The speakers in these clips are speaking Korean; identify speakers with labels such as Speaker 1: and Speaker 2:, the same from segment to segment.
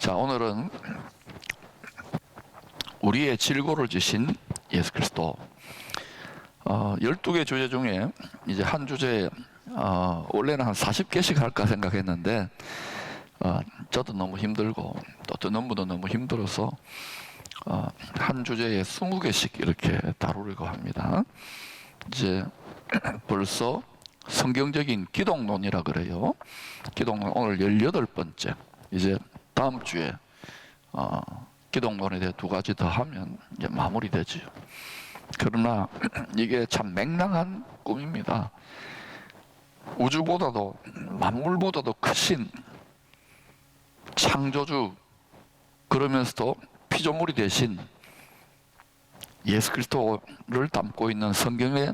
Speaker 1: 자, 오늘은 우리의 질고를 지신 예수 그리스도. 12개 주제 중에 이제 한 주제에 원래는 한 40개씩 할까 생각했는데 저도 너무 힘들고 또 듣는 분도 너무 힘들어서 한 주제에 20개씩 이렇게 다루려고 합니다. 이제 벌써 성경적인 기독론이라 그래요. 기독론 오늘 18번째. 이제 다음 주에 기독론에 대해 2가지 더 하면 이제 마무리되지요. 그러나 이게 참 맹랑한 꿈입니다. 우주보다도 만물보다도 크신 창조주, 그러면서도 피조물이 되신 예수 그리스도를 담고 있는 성경의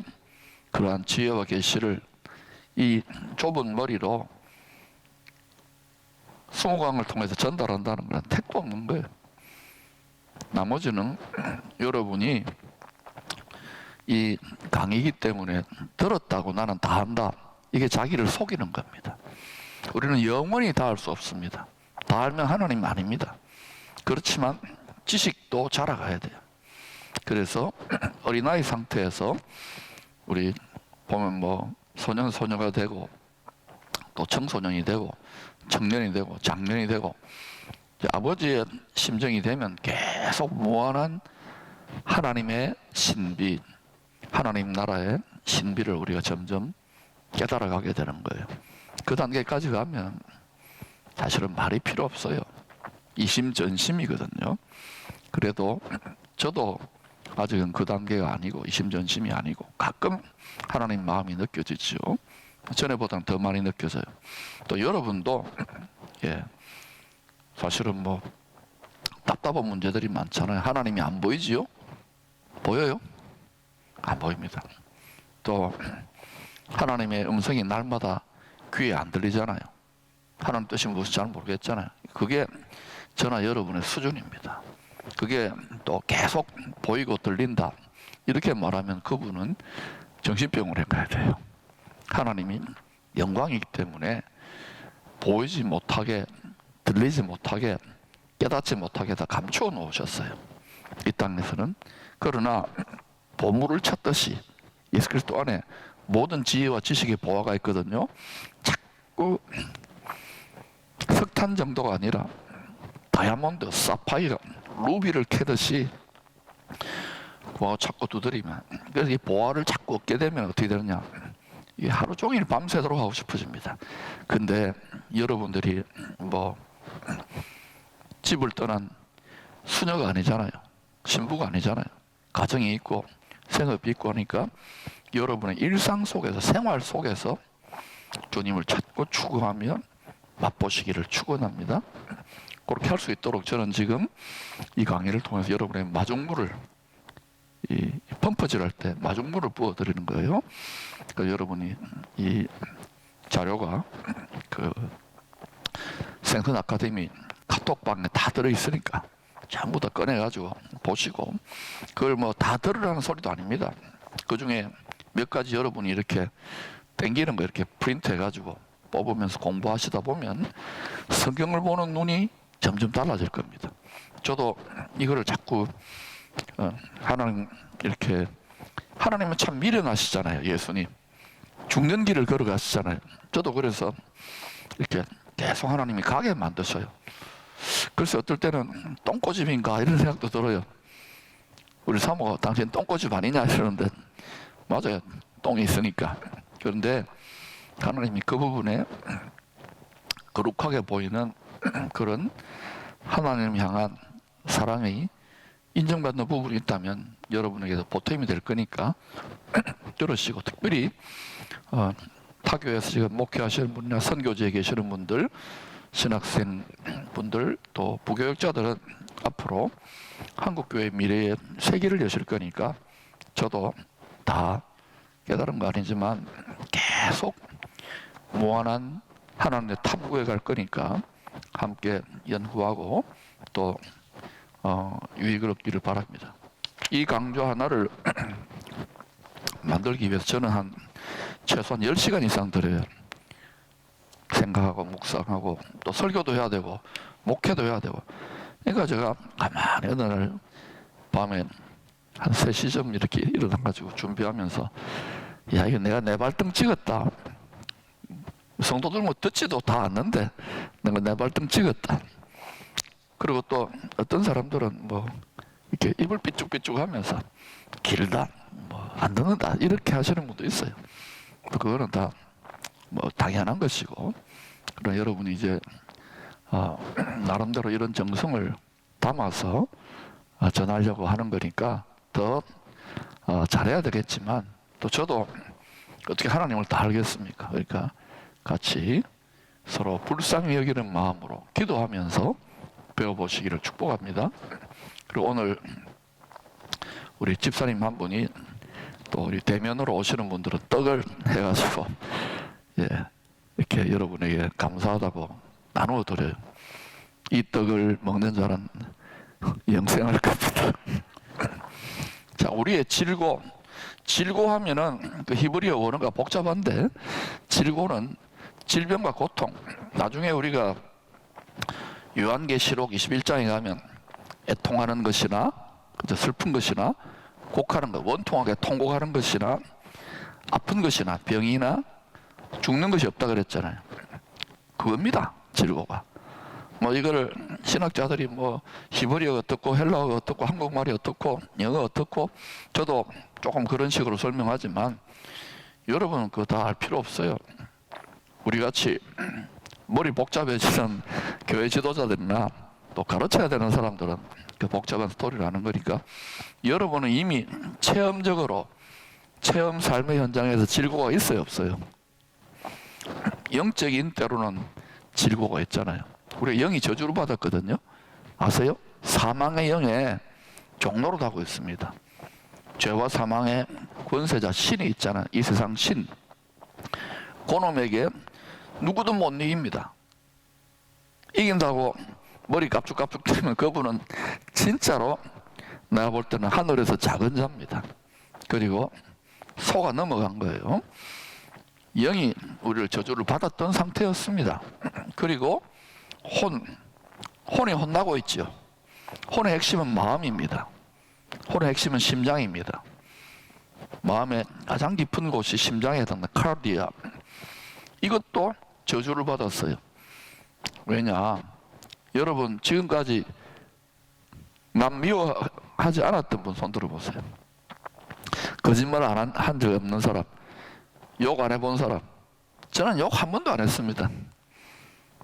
Speaker 1: 그러한 지혜와 계시를 이 좁은 머리로 20강을 통해서 전달한다는 건 택도 없는 거예요. 나머지는 여러분이 이 강의이기 때문에 들었다고 나는 다 한다, 이게 자기를 속이는 겁니다. 우리는 영원히 다 할 수 없습니다. 다 알면 하나님 아닙니다. 그렇지만 지식도 자라가야 돼요. 그래서 어린아이 상태에서 우리 보면 뭐 소년 소녀가 되고 또 청소년이 되고 청년이 되고 장년이 되고 아버지의 심정이 되면 계속 무한한 하나님의 신비, 하나님 나라의 신비를 우리가 점점 깨달아가게 되는 거예요. 그 단계까지 가면 사실은 말이 필요 없어요. 이심전심이거든요. 그래도 저도 아직은 그 단계가 아니고 이심전심이 아니고 가끔 하나님 마음이 느껴지죠. 전에보다는 더 많이 느껴져요. 또 여러분도 사실은 뭐 답답한 문제들이 많잖아요. 하나님이 안 보이지요? 보여요? 안 보입니다. 또 하나님의 음성이 날마다 귀에 안 들리잖아요. 하나님 뜻이 무엇인지 잘 모르겠잖아요. 그게 저나 여러분의 수준입니다. 그게 또 계속 보이고 들린다, 이렇게 말하면 그분은 정신병원에 가야 돼요. 하나님이 영광이기 때문에 보이지 못하게, 들리지 못하게, 깨닫지 못하게 다 감추어 놓으셨어요, 이 땅에서는. 그러나 보물을 찾듯이 예수 그리스도 안에 모든 지혜와 지식의 보화가 있거든요. 자꾸 석탄 정도가 아니라 다이아몬드, 사파이어, 루비를 캐듯이 보화를 자꾸 두드리면, 그래서 이 보화를 자꾸 얻게 되면 어떻게 되느냐, 이게 하루 종일 밤새도록 하고 싶어집니다. 근데 여러분들이 뭐 집을 떠난 수녀가 아니잖아요. 신부가 아니잖아요. 가정이 있고 생업이 있고 하니까 여러분의 일상 속에서, 생활 속에서 주님을 찾고 추구하면 맛보시기를 축원합니다. 그렇게 할 수 있도록 저는 지금 이 강의를 통해서 여러분의 마중물을, 이 펌프질 할 때 마중물을 부어드리는 거예요. 그러니까 여러분이 이 자료가 그 생선 아카데미 카톡방에 다 들어있으니까 전부 다 꺼내가지고 보시고, 그걸 뭐 다 들으라는 소리도 아닙니다. 그 중에 몇 가지 여러분이 이렇게 땡기는 거 이렇게 프린트 해가지고 뽑으면서 공부하시다 보면 성경을 보는 눈이 점점 달라질 겁니다. 저도 이거를 자꾸 하나님, 이렇게 하나님은 참 미련하시잖아요. 예수님 죽는 길을 걸어가시잖아요. 저도 그래서 이렇게 계속 하나님이 가게 만드셔요. 그래서 어떨 때는 똥꼬집인가 이런 생각도 들어요. 우리 사모가 당신 똥꼬집 아니냐 이러는데 맞아요, 똥이 있으니까. 그런데 하나님이 그 부분에 거룩하게 보이는 그런 하나님 향한 사랑이 인정받는 부분이 있다면 여러분에게도 보탬이 될 거니까 들으시고, 특별히 타교에서 지금 목회하시는 분이나 선교지에 계시는 분들, 신학생 분들, 또 부교육자들은 앞으로 한국교회 미래의 세계를 여실 거니까 저도 다 깨달은 거 아니지만 계속 무한한 하나님의 탐구에 갈 거니까 함께 연구하고 또 유익을 얻기를 바랍니다. 이 강좌 하나를 만들기 위해서 저는 최소한 10시간 이상 들어요. 생각하고 묵상하고 또 설교도 해야 되고 목회도 해야 되고. 그러니까 제가 가만히 어느 날 밤에 한 3시쯤 이렇게 일어나가지고 준비하면서, 야, 이거 내가 내 발등 찍었다. 성도들 뭐 듣지도 다 않는데 내가 내 발등 찍었다. 그리고 또 어떤 사람들은 뭐 이렇게 입을 삐죽삐죽 하면서 길다, 뭐 안 듣는다, 이렇게 하시는 분도 있어요. 그거는 다 뭐 당연한 것이고, 그럼 여러분이 이제 나름대로 이런 정성을 담아서 전하려고 하는 거니까 더 잘해야 되겠지만, 또 저도 어떻게 하나님을 다 알겠습니까? 그러니까 같이 서로 불쌍히 여기는 마음으로 기도하면서 배워보시기를 축복합니다. 그리고 오늘 우리 집사님 한 분이 또 우리 대면으로 오시는 분들은 떡을 해가지고 이렇게 여러분에게 감사하다고 나누어 드려요. 이 떡을 먹는 자는 영생할 겁니다. 자, 우리의 질고하면은 그 히브리어 원어가 복잡한데, 질고는 질병과 고통. 나중에 우리가 요한계시록 21장에 가면 애통하는 것이나 슬픈 것이나 곡하는 것, 원통하게 통곡하는 것이나 아픈 것이나 병이나 죽는 것이 없다 그랬잖아요. 그겁니다, 질고가. 뭐 이거를 신학자들이 뭐 히브리어가 어떻고 헬라어가 어떻고 한국말이 어떻고 영어 어떻고, 저도 조금 그런 식으로 설명하지만 여러분은 그거 다 알 필요 없어요. 우리같이 머리 복잡해지는 교회 지도자들이나 또 가르쳐야 되는 사람들은 그 복잡한 스토리를 아는 거니까, 여러분은 이미 체험적으로 체험 삶의 현장에서 질고가 있어요, 없어요? 영적인 때로는 질고가 있잖아요. 우리가 영이 저주를 받았거든요. 아세요? 사망의 영에 종노릇 하고 있습니다. 죄와 사망의 권세자 신이 있잖아요. 이 세상 신. 그놈에게 누구도 못 이깁니다. 이긴다고 머리 깝죽깝죽 되면 그분은 진짜로 내가 볼 때는 하늘에서 작은 자입니다. 그리고 속아 넘어간 거예요. 영이 우리를 저주를 받았던 상태였습니다. 그리고 혼이 혼나고 있죠. 혼의 핵심은 마음입니다. 혼의 핵심은 심장입니다. 마음의 가장 깊은 곳이 심장에 해당하는 카르디아. 이것도 저주를 받았어요. 왜냐? 여러분 지금까지 남 미워하지 않았던 분 손 들어보세요. 거짓말 한 적 없는 사람, 욕 안 해본 사람. 저는 욕 한 번도 안 했습니다.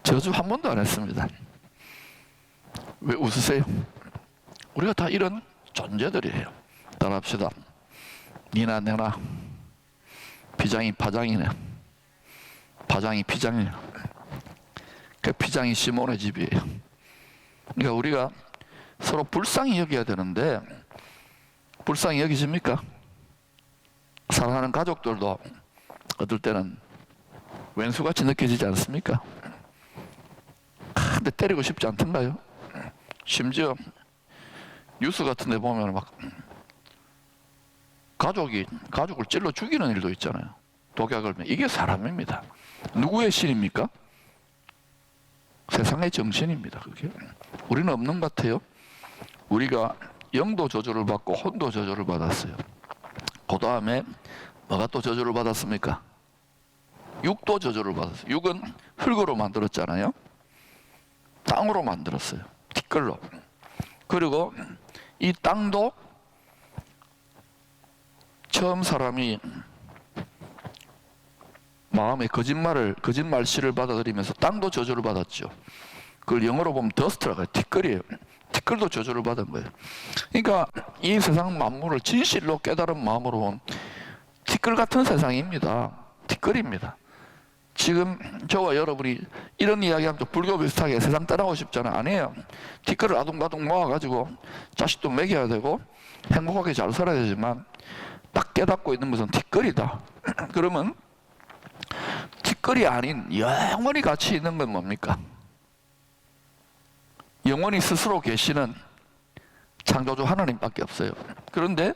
Speaker 1: 저주 한 번도 안 했습니다. 왜 웃으세요? 우리가 다 이런 존재들이에요. 따라합시다. 니나 내나 비장이 파장이네, 파장이 피장이네. 그 피장이 시몬의 집이에요. 그러니까 우리가 서로 불쌍히 여겨야 되는데, 불쌍히 여기십니까? 사랑하는 가족들도 어떨 때는 왼수같이 느껴지지 않습니까? 근데 때리고 싶지 않던가요? 심지어 뉴스 같은 데 보면 막 가족을 찔러 죽이는 일도 있잖아요. 독약을. 이게 사람입니다. 누구의 신입니까? 세상의 정신입니다. 그게. 우리는 없는 것 같아요. 우리가 영도 저주를 받고 혼도 저주를 받았어요. 그 다음에 뭐가 또 저주를 받았습니까? 육도 저주를 받았어요. 육은 흙으로 만들었잖아요. 땅으로 만들었어요. 티끌로. 그리고 이 땅도 처음 사람이 마음에 거짓말씨를 받아들이면서 땅도 저주를 받았죠. 그걸 영어로 보면 더스트라고 해요. 티끌이에요. 티끌도 저주를 받은 거예요. 그러니까 이 세상 만물을 진실로 깨달은 마음으로 보면 티끌 같은 세상입니다. 티끌입니다. 지금 저와 여러분이 이런 이야기하면 또 불교 비슷하게 세상 따라가고 싶잖아요. 아니에요. 티끌을 아둥바둥 모아가지고 자식도 먹여야 되고 행복하게 잘 살아야 되지만, 딱 깨닫고 있는 것은 티끌이다. 그러면 티끌이 아닌 영원히 같이 있는 건 뭡니까? 영원히 스스로 계시는 창조주 하나님밖에 없어요. 그런데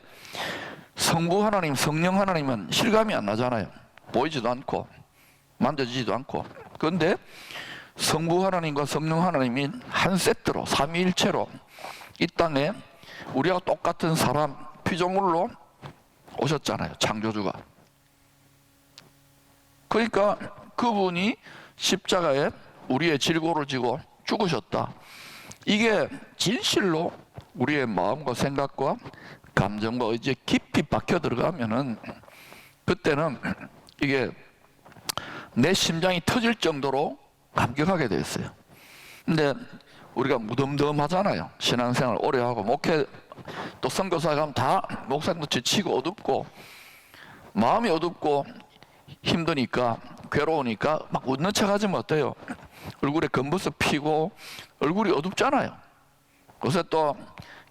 Speaker 1: 성부 하나님, 성령 하나님은 실감이 안 나잖아요. 보이지도 않고 만져지지도 않고. 그런데 성부 하나님과 성령 하나님이 한 세트로 삼위일체로 이 땅에 우리와 똑같은 사람 피조물로 오셨잖아요. 창조주가. 그러니까 그분이 십자가에 우리의 질고를 지고 죽으셨다. 이게 진실로 우리의 마음과 생각과 감정과 의지에 깊이 박혀 들어가면은 그때는 이게 내 심장이 터질 정도로 감격하게 됐어요. 근데 우리가 무덤덤하잖아요. 신앙생활 오래 하고 목회 또 선교사에 가면 다 목사님도 지치고 어둡고 마음이 어둡고 힘드니까 괴로우니까 막 웃는 척 하지면 어때요? 얼굴에 검버섯 피고 얼굴이 어둡잖아요. 요새 또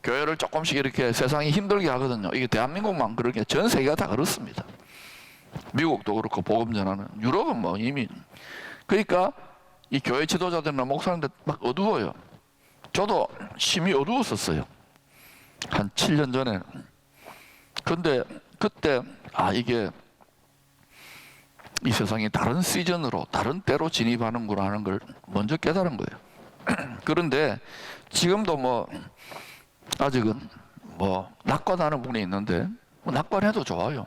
Speaker 1: 교회를 조금씩 이렇게 세상이 힘들게 하거든요. 이게 대한민국만 그렇게 전 세계가 다 그렇습니다. 미국도 그렇고 복음 전하는 유럽은 뭐 이미 그러니까 이 교회 지도자들이나 목사님들 막 어두워요. 저도 심히 어두웠었어요. 한 7년 전에. 근데 그때 이게 이 세상이 다른 시즌으로 다른 때로 진입하는구나 하는 걸 먼저 깨달은 거예요. 그런데 지금도 뭐 아직은 뭐 낙관하는 분이 있는데 뭐 낙관해도 좋아요.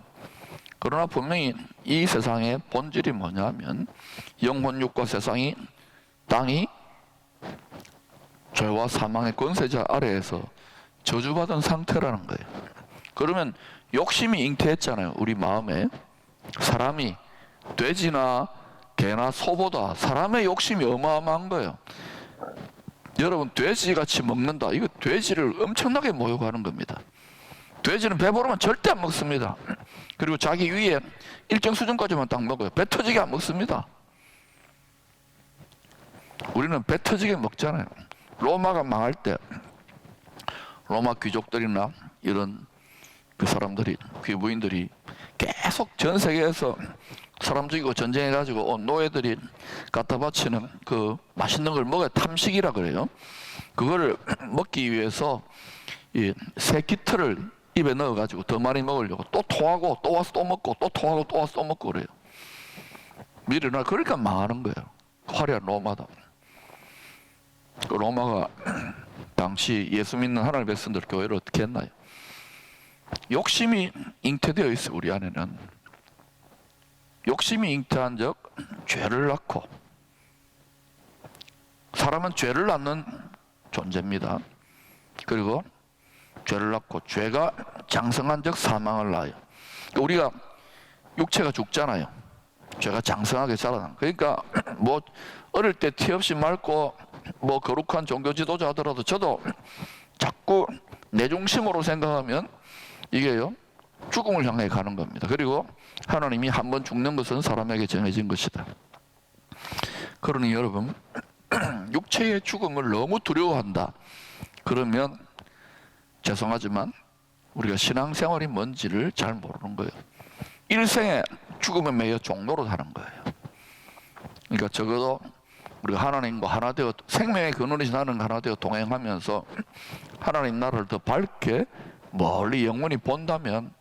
Speaker 1: 그러나 분명히 이 세상의 본질이 뭐냐면 영혼 육과 세상이 땅이 죄와 사망의 권세자 아래에서 저주받은 상태라는 거예요. 그러면 욕심이 잉태했잖아요. 우리 마음에. 사람이 돼지나 개나 소보다 사람의 욕심이 어마어마한 거예요. 여러분 돼지같이 먹는다. 이거 돼지를 엄청나게 모욕하는 겁니다. 돼지는 배부르면 절대 안 먹습니다. 그리고 자기 위에 일정 수준까지만 딱 먹어요. 배 터지게 안 먹습니다. 우리는 배 터지게 먹잖아요. 로마가 망할 때 로마 귀족들이나 이런 그 사람들이 귀부인들이 계속 전 세계에서 사람 죽이고 전쟁해가지고 노예들이 갖다 바치는 그 맛있는 걸 먹어야 탐식이라 그래요. 그거를 먹기 위해서 이 새 깃털을 입에 넣어가지고 더 많이 먹으려고 또 토하고 또 와서 또 먹고 또 토하고 또 와서 또 먹고 그래요. 미래나 그러니까 망하는 거예요. 화려한 로마다. 그 로마가 당시 예수 믿는 하나님의 백성들 교회를 어떻게 했나요? 욕심이 잉태되어 있어요. 우리 안에는 욕심이 잉태한 적 죄를 낳고, 사람은 죄를 낳는 존재입니다. 그리고 죄를 낳고 죄가 장성한 적 사망을 낳아요. 우리가 육체가 죽잖아요. 죄가 장성하게 자라난. 그러니까 뭐 어릴 때 티 없이 맑고 뭐 거룩한 종교 지도자 하더라도 저도 자꾸 내 중심으로 생각하면 이게요 죽음을 향해 가는 겁니다. 그리고 하나님이 한 번 죽는 것은 사람에게 정해진 것이다. 그러니 여러분 육체의 죽음을 너무 두려워한다. 그러면 죄송하지만 우리가 신앙생활이 뭔지를 잘 모르는 거예요. 일생에 죽음에 매여 종로로 사는 거예요. 그러니까 적어도 우리가 하나님과 하나 되어 생명의 근원이신 하나님과 하나 되어 동행하면서 하나님 나라를 더 밝게 멀리 영원히 본다면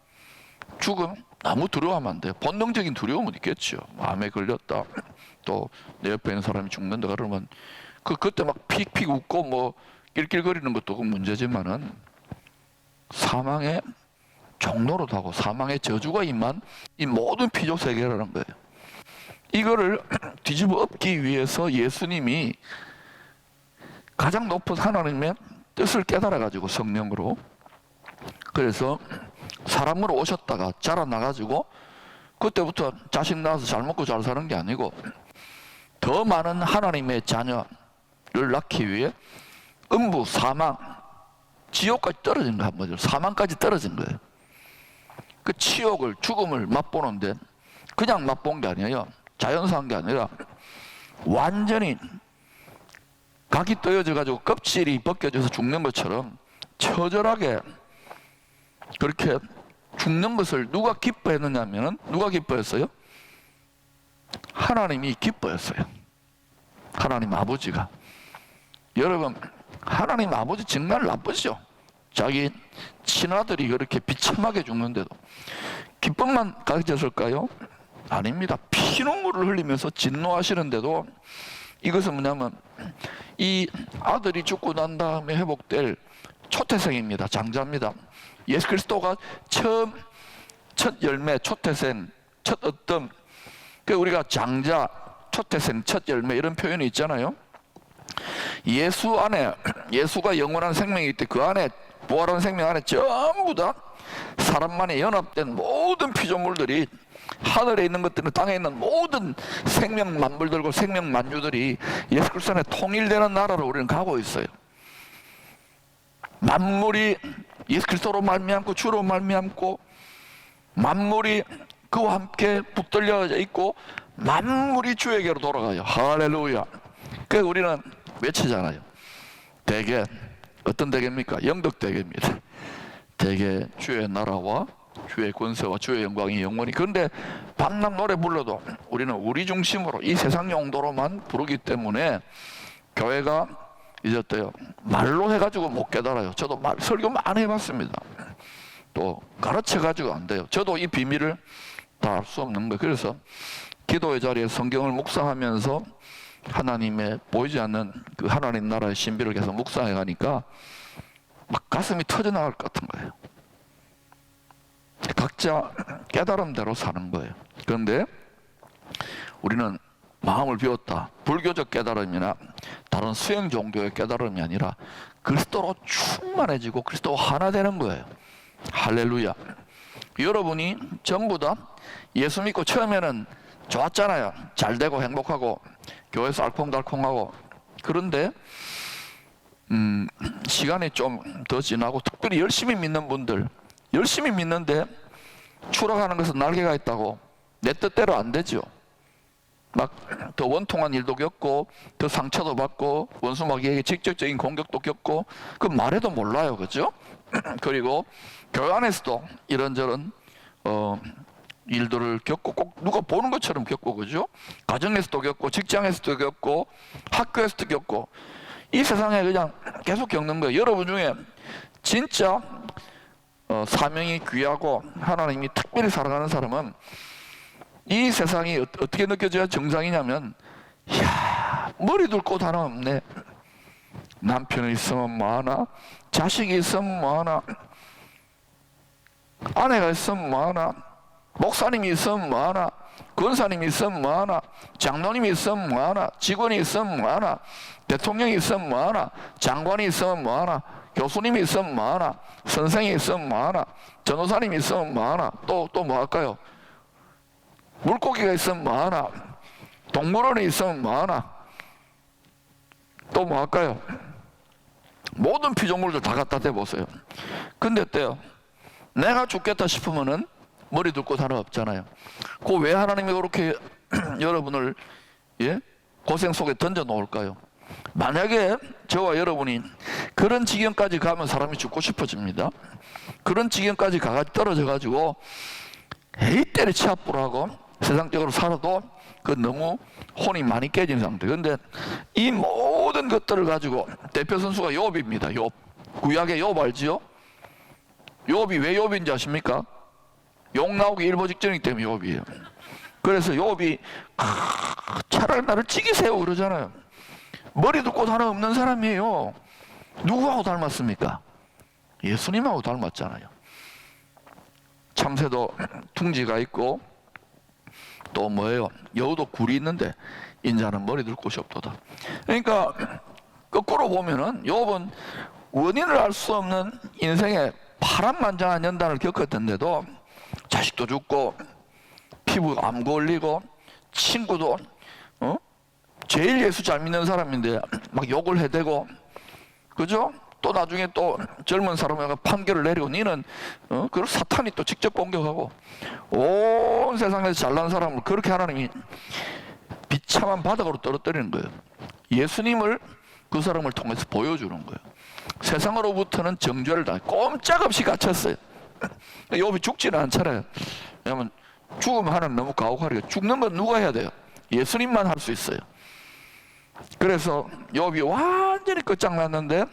Speaker 1: 죽음 너무 두려워하면 안 돼요. 본능적인 두려움은 있겠죠. 암에 걸렸다. 또 내 옆에 있는 사람이 죽는다 그러면 그때 막 픽픽 웃고 뭐 낄낄거리는 것도 그 문제지만은 사망의 종로로 하고 사망의 저주가 임한 이 모든 피조 세계라는 거예요. 이거를 뒤집어 엎기 위해서 예수님이 가장 높은 하나님의 뜻을 깨달아가지고 성령으로 그래서 사람으로 오셨다가 자라나가지고 그때부터 자식 낳아서 잘 먹고 잘 사는 게 아니고 더 많은 하나님의 자녀를 낳기 위해 음부, 사망, 지옥까지 떨어진 거야. 뭐죠? 사망까지 떨어진 거예요. 그 치욕을, 죽음을 맛보는데 그냥 맛본 게 아니에요. 자연사한 게 아니라 완전히 각이 떠여져 가지고 껍질이 벗겨져서 죽는 것처럼 처절하게 그렇게 죽는 것을 누가 기뻐했느냐 하면 누가 기뻐했어요? 하나님이 기뻐했어요. 하나님 아버지가. 여러분 하나님 아버지 정말 나쁘죠. 자기 친아들이 그렇게 비참하게 죽는데도 기쁨만 가졌을까요? 아닙니다. 피 피눈물을 흘리면서 진노하시는데도 이것은 뭐냐면 이 아들이 죽고 난 다음에 회복될 초태생입니다. 장자입니다. 예수 그리스도가 처음 첫 열매, 초태생, 첫 어떤 그 우리가 장자, 초태생, 첫 열매 이런 표현이 있잖아요. 예수 안에, 예수가 영원한 생명이기 때문에 그 안에, 부활한 생명 안에 전부 다 사람만에 연합된 모든 피조물들이, 하늘에 있는 것들은 땅에 있는 모든 생명 만물들과 생명 만유들이 예수 그리스도 안에 통일되는 나라로 우리는 가고 있어요. 만물이 예수 그리스도로 말미암고 주로 말미암고 만물이 그와 함께 붙들려져 있고 만물이 주에게로 돌아가요. 할렐루야. 그래서 우리는 외치잖아요. 대개 어떤 대개입니까? 영적 대개입니다. 대개 주의 나라와 주의 권세와 주의 영광이 영원히. 그런데 밤낮 노래 불러도 우리는 우리 중심으로 이 세상 용도로만 부르기 때문에 교회가 이제 어때요? 말로 해가지고 못 깨달아요. 저도 설교 많이 해봤습니다. 또 가르쳐가지고 안 돼요. 저도 이 비밀을 다 알 수 없는 거예요. 그래서 기도의 자리에 성경을 묵상하면서 하나님의 보이지 않는 그 하나님 나라의 신비를 계속 묵상해 가니까 막 가슴이 터져나갈 것 같은 거예요. 각자 깨달음대로 사는 거예요. 그런데 우리는 마음을 비웠다. 불교적 깨달음이나 다른 수행 종교의 깨달음이 아니라 그리스도로 충만해지고 그리스도와 하나 되는 거예요. 할렐루야. 여러분이 전부 다 예수 믿고 처음에는 좋았잖아요. 잘 되고 행복하고 교회에서 알콩달콩하고. 그런데 시간이 좀 더 지나고 특별히 열심히 믿는 분들, 열심히 믿는데 추락하는 것은 날개가 있다고 내 뜻대로 안 되죠. 막 더 원통한 일도 겪고 더 상처도 받고 원수 마귀에게 직접적인 공격도 겪고 그 말해도 몰라요. 그죠? 그리고 교회 안에서도 이런저런 일들을 겪고 꼭 누가 보는 것처럼 겪고, 그죠? 가정에서도 겪고 직장에서도 겪고 학교에서도 겪고 이 세상에 그냥 계속 겪는 거예요. 여러분 중에 진짜 사명이 귀하고 하나님이 특별히 사랑하는 사람은 이 세상이 어떻게 느껴져야 정상이냐면, 이야, 머리 둘 곳 하나 없네. 남편이 있으면 뭐하나, 자식이 있으면 뭐하나, 아내가 있으면 뭐하나, 목사님이 있으면 뭐하나, 권사님이 있으면 뭐하나, 장로님이 있으면 뭐하나, 직원이 있으면 뭐하나, 대통령이 있으면 뭐하나, 장관이 있으면 뭐하나, 교수님이 있으면 뭐하나, 선생이 있으면 뭐하나, 전도사님이 있으면 뭐하나, 또 뭐 할까요? 물고기가 있으면 뭐하나, 동물원에 있으면 뭐하나, 또 뭐 할까요? 모든 피조물들 다 갖다 대보세요. 근데 어때요? 내가 죽겠다 싶으면은 머리 둘 곳 하나 없잖아요. 그 왜 하나님이 그렇게 여러분을 고생 속에 던져 놓을까요? 만약에 저와 여러분이 그런 지경까지 가면 사람이 죽고 싶어집니다. 그런 지경까지 가가지고 떨어져 가지고 에이 때려 치아뿌라고 세상적으로 살아도 그 너무 혼이 많이 깨진 상태. 그런데 이 모든 것들을 가지고 대표 선수가 욥입니다. 욥. 구약의 욥 알지요? 욥이 왜 욥인지 아십니까? 욕 나오기 일보 직전이기 때문에 욥이에요. 그래서 욥이 차라리 나를 찍이세요 그러잖아요. 머리도 꽃 하나 없는 사람이에요. 누구하고 닮았습니까? 예수님하고 닮았잖아요. 참새도 둥지가 있고 또 뭐예요? 여우도 굴이 있는데 인자는 머리 둘 곳이 없도다. 그러니까 거꾸로 보면은 욥은 원인을 알 수 없는 인생의 파란만장한 연단을 겪었던데도 자식도 죽고 피부 암 걸리고 친구도 제일 예수 잘 믿는 사람인데 막 욕을 해대고, 그죠? 또 나중에 또 젊은 사람에게 판결을 내리고 니는 그걸 사탄이 또 직접 공격하고 온 세상에서 잘난 사람을 그렇게 하나님이 비참한 바닥으로 떨어뜨리는 거예요. 예수님을 그 사람을 통해서 보여주는 거예요. 세상으로부터는 정죄를 다 꼼짝없이 갇혔어요. 욥이 죽지는 않잖아요. 왜냐하면 죽으면 하나님 너무 가혹하니까. 죽는 건 누가 해야 돼요? 예수님만 할 수 있어요. 그래서 욥이 완전히 끝장났는데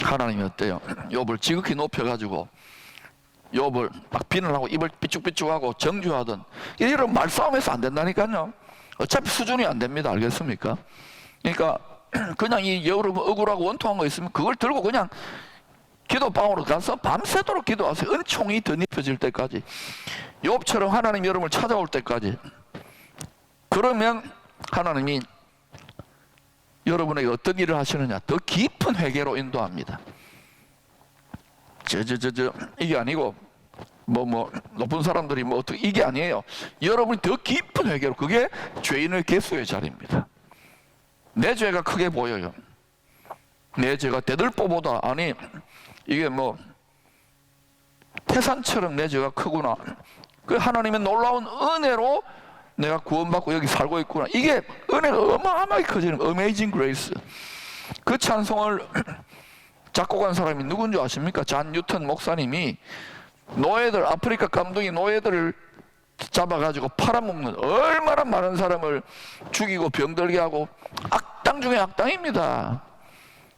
Speaker 1: 하나님이 어때요? 욥을 지극히 높여가지고 욥을 막 비난하고 입을 삐죽삐죽하고 정죄하던 이런 말싸움에서 안 된다니까요. 어차피 수준이 안 됩니다. 알겠습니까? 그러니까 그냥 이 여러분 억울하고 원통한 거 있으면 그걸 들고 그냥 기도방으로 가서 밤새도록 기도하세요. 은총이 덧입혀질 때까지, 욥처럼 하나님 여러분을 찾아올 때까지. 그러면 하나님이 여러분에게 어떤 일을 하시느냐, 더 깊은 회개로 인도합니다. 이게 아니고 뭐 높은 사람들이 뭐 어떻게, 이게 아니에요. 여러분이 더 깊은 회개로, 그게 죄인의 개수의 자리입니다. 내 죄가 크게 보여요. 내 죄가 대들보보다, 아니 이게 뭐 태산처럼 내 죄가 크구나, 그 하나님의 놀라운 은혜로 내가 구원받고 여기 살고 있구나, 이게 은혜가 어마어마하게 커지는 Amazing Grace. 그 찬송을 작곡한 사람이 누군지 아십니까? 잔 뉴턴 목사님이 노예들, 아프리카 감독이 노예들을 잡아가지고 팔아먹는, 얼마나 많은 사람을 죽이고 병들게 하고 악당 중에 악당입니다.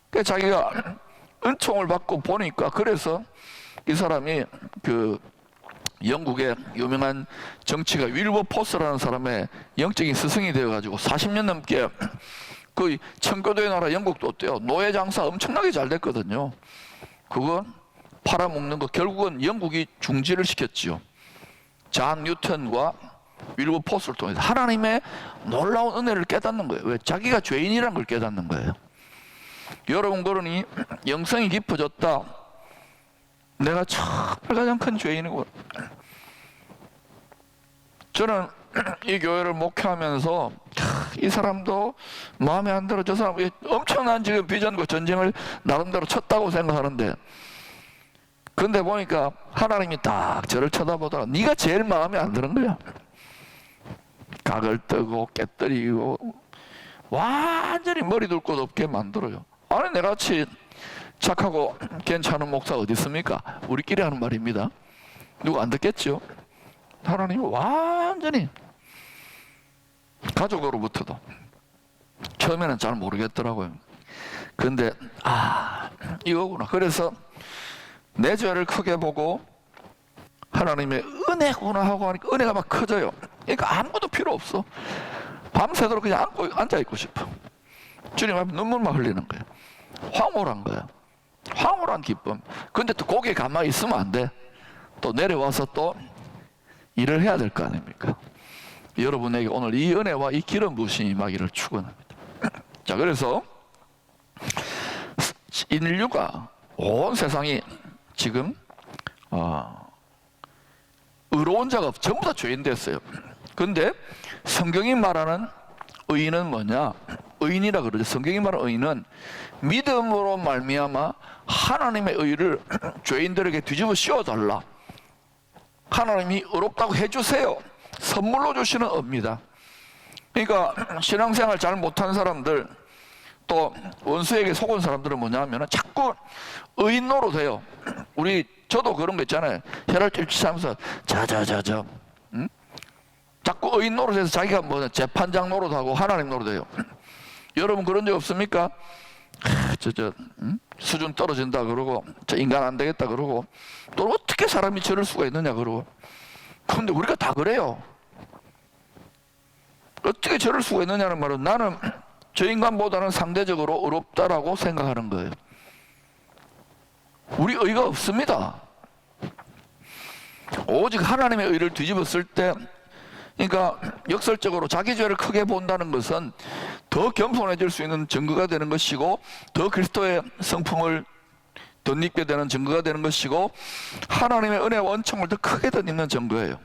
Speaker 1: 그래서 자기가 은총을 받고 보니까, 그래서 이 사람이 그 영국의 유명한 정치가 윌버포스라는 사람의 영적인 스승이 되어가지고 40년 넘게 그 청교도의 나라 영국도 어때요? 노예 장사 엄청나게 잘 됐거든요. 그건 팔아먹는 거 결국은 영국이 중지를 시켰지요. 잔 뉴턴과 윌버포스를 통해서 하나님의 놀라운 은혜를 깨닫는 거예요. 왜? 자기가 죄인이라는 걸 깨닫는 거예요. 여러분, 그러니 영성이 깊어졌다, 내가 정말 가장 큰 죄인이고, 저는 이 교회를 목회하면서 이 사람도 마음에 안 들어, 저 사람 엄청난 지금 비전과 전쟁을 나름대로 쳤다고 생각하는데, 근데 보니까 하나님이 딱 저를 쳐다보다가 네가 제일 마음에 안 드는 거야. 각을 뜨고 깨뜨리고 완전히 머리 둘 곳 없게 만들어요. 아니, 내같이 착하고 괜찮은 목사 어디 있습니까? 우리끼리 하는 말입니다. 누가 안 듣겠죠? 하나님은 완전히, 가족으로부터도 처음에는 잘 모르겠더라고요. 근데 이거구나. 그래서 내 죄를 크게 보고 하나님의 은혜구나 하고 하니까 은혜가 막 커져요. 그러니까 아무것도 필요 없어. 밤새도록 그냥 앉아있고 싶어. 주님 앞에 눈물만 흘리는 거예요. 황홀한 거야. 황홀한 기쁨. 근데 또 거기에 가만히 있으면 안 돼. 또 내려와서 또 일을 해야 될 거 아닙니까? 여러분에게 오늘 이 은혜와 이 기름 부으심이 임하기를 축원합니다. 자, 그래서 인류가, 온 세상이 지금 의로운 자가 전부 다 죄인 됐어요. 근데 성경이 말하는 의인은 뭐냐? 의인이라 그러죠. 성경이 말하는 의인은 믿음으로 말미암아 하나님의 의를 죄인들에게 뒤집어 씌워달라, 하나님이 의롭다고 해주세요, 선물로 주시는 의입니다. 그러니까 신앙생활 잘 못한 사람들, 또 원수에게 속은 사람들은 뭐냐면 자꾸 의인 노릇해요. 저도 그런 거 있잖아요. 혀를 찔찔하면서 자자자자, 자꾸 의인 노릇해서 자기가 뭐 재판장 노릇하고 하나님 노릇해요. 여러분 그런 적 없습니까? 수준 떨어진다 그러고, 저 인간 안 되겠다 그러고, 또 어떻게 사람이 저럴 수가 있느냐 그러고. 근데 우리가 다 그래요. 어떻게 저럴 수가 있느냐는 말은, 나는 저 인간보다는 상대적으로 의롭다라고 생각하는 거예요. 우리 의가 없습니다. 오직 하나님의 의를 뒤집었을 때, 그러니까 역설적으로 자기 죄를 크게 본다는 것은 더 겸손해질 수 있는 증거가 되는 것이고, 더 그리스도의 성품을 덧입게 되는 증거가 되는 것이고, 하나님의 은혜와 원총을 더 크게 덧입는 증거예요.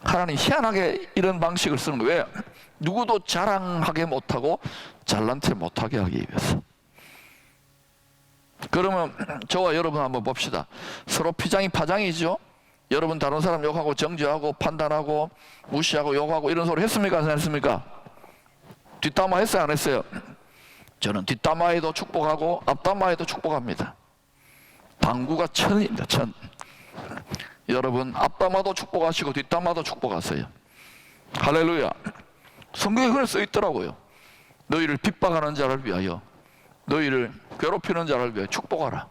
Speaker 1: 하나님 희한하게 이런 방식을 쓰는 거예요. 왜? 누구도 자랑하게 못하고 잘난 체 못하게 하기 위해서. 그러면 저와 여러분 한번 봅시다. 서로 피장이 파장이죠. 여러분 다른 사람 욕하고 정죄하고 판단하고 무시하고 욕하고 이런 소리 했습니까? 안 했습니까? 뒷담화 했어요? 안 했어요? 저는 뒷담화에도 축복하고 앞담화에도 축복합니다. 방구가 천입니다. 천. 여러분 앞담화도 축복하시고 뒷담화도 축복하세요. 할렐루야. 성경에 그래 써 있더라고요. 너희를 핍박하는 자를 위하여, 너희를 괴롭히는 자를 위하여 축복하라.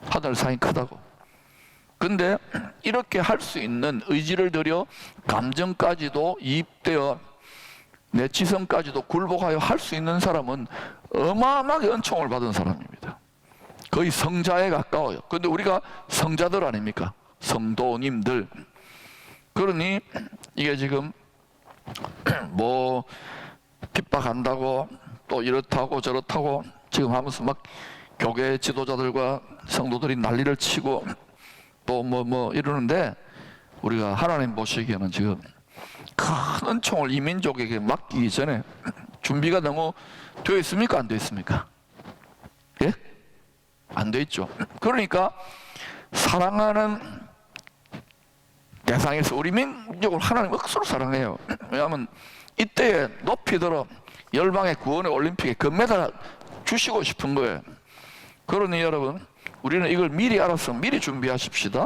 Speaker 1: 하늘 사이 크다고. 근데 이렇게 할 수 있는 의지를 들여 감정까지도 이입되어 내 지성까지도 굴복하여 할 수 있는 사람은 어마어마하게 은총을 받은 사람입니다. 거의 성자에 가까워요. 근데 우리가 성자들 아닙니까? 성도님들. 그러니 이게 지금 뭐 핍박한다고 또 이렇다고 저렇다고 지금 하면서 막 교계 지도자들과 성도들이 난리를 치고 또 뭐 이러는데, 우리가 하나님 보시기에는 지금 큰 은총을 이 민족에게 맡기기 전에 준비가 너무 되어 있습니까? 안 되어 있습니까? 예? 안 되어 있죠. 그러니까 사랑하는 대상에서 우리 민족을 하나님 억수로 사랑해요. 왜냐하면 이때에 높이 들어 열방의 구원의 올림픽에 금메달 주시고 싶은 거예요. 그러니 여러분, 우리는 이걸 미리 알아서 미리 준비하십시다.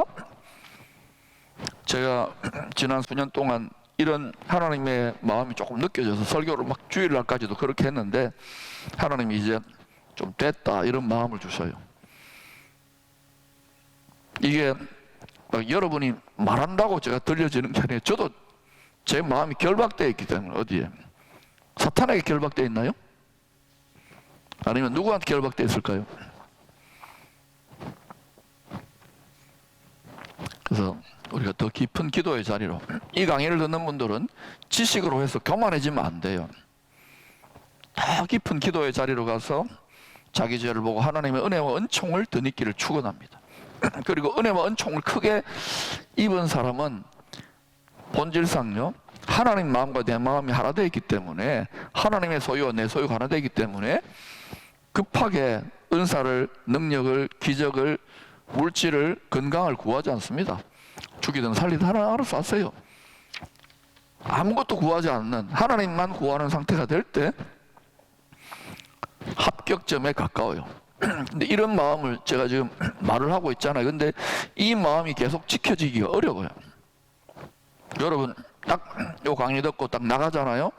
Speaker 1: 제가 지난 수년 동안 이런 하나님의 마음이 조금 느껴져서 설교를 막 주일날까지도 그렇게 했는데, 하나님이 이제 좀 됐다 이런 마음을 주셔요. 이게 막 여러분이 말한다고 제가 들려지는 게 아니에요. 저도 제 마음이 결박되어 있기 때문에. 어디에? 사탄에게 결박되어 있나요? 아니면 누구한테 결박되어 있을까요? 그래서 우리가 더 깊은 기도의 자리로, 이 강의를 듣는 분들은 지식으로 해서 교만해지면 안 돼요. 더 깊은 기도의 자리로 가서 자기 죄를 보고 하나님의 은혜와 은총을 드니기를 축원합니다. 그리고 은혜와 은총을 크게 입은 사람은 본질상요, 하나님 마음과 내 마음이 하나 되어 있기 때문에, 하나님의 소유와 내 소유가 하나 되기 때문에 급하게 은사를, 능력을, 기적을, 물질을, 건강을 구하지 않습니다. 죽이든 살리든 하나님 알아서 하세요. 아무것도 구하지 않는, 하나님만 구하는 상태가 될 때 합격점에 가까워요. 근데 이런 마음을 제가 지금 말을 하고 있잖아요. 근데 이 마음이 계속 지켜지기가 어려워요. 여러분, 딱 요 강의 듣고 딱 나가잖아요.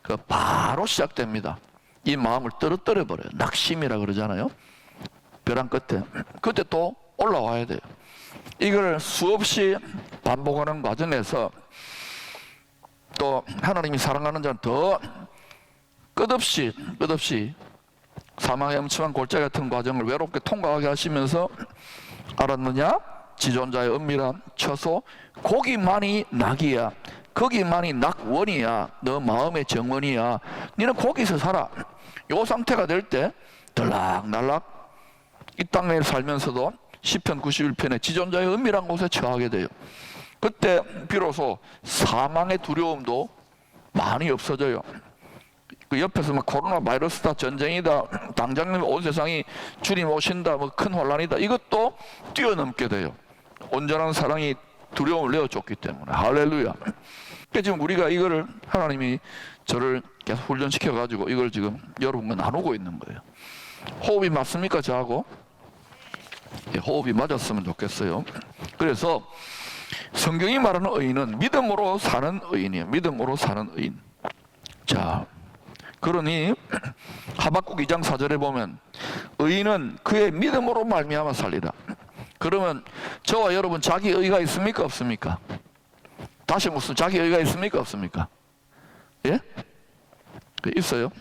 Speaker 1: 그 바로 시작됩니다. 이 마음을 떨어뜨려 버려요. 낙심이라 그러잖아요. 벼랑 끝에. 그때 또 올라와야 돼요. 이걸 수없이 반복하는 과정에서 또 하나님이 사랑하는 자는 더 끝없이 사망의 엄침한 골짜기 같은 과정을 외롭게 통과하게 하시면서, 알았느냐? 지존자의 은밀한 처소, 거기만이 낙이야. 거기만이 낙원이야. 너 마음의 정원이야. 너는 거기서 살아. 이 상태가 될 때 들락날락 이 땅에 살면서도 시편 91편에 지존자의 은밀한 곳에 처하게 돼요. 그때 비로소 사망의 두려움도 많이 없어져요. 그 옆에서 막 코로나 바이러스다, 전쟁이다, 당장 온 세상이 주님 오신다, 뭐 큰 혼란이다, 이것도 뛰어넘게 돼요. 온전한 사랑이 두려움을 내어줬기 때문에. 할렐루야. 그러니까 지금 우리가 이거를, 하나님이 저를 계속 훈련시켜 가지고 이걸 지금 여러분과 나누고 있는 거예요. 호흡이 맞습니까, 저하고? 예, 호흡이 맞았으면 좋겠어요. 그래서 성경이 말하는 의인은 믿음으로 사는 의인이에요. 믿음으로 사는 의인. 자, 그러니 하박국 2장 4절에 보면 의인은 그의 믿음으로 말미암아 살리라. 그러면 저와 여러분 자기 의가 있습니까, 없습니까? 다시 무슨 자기 의가 있습니까, 없습니까? 예? 있어요.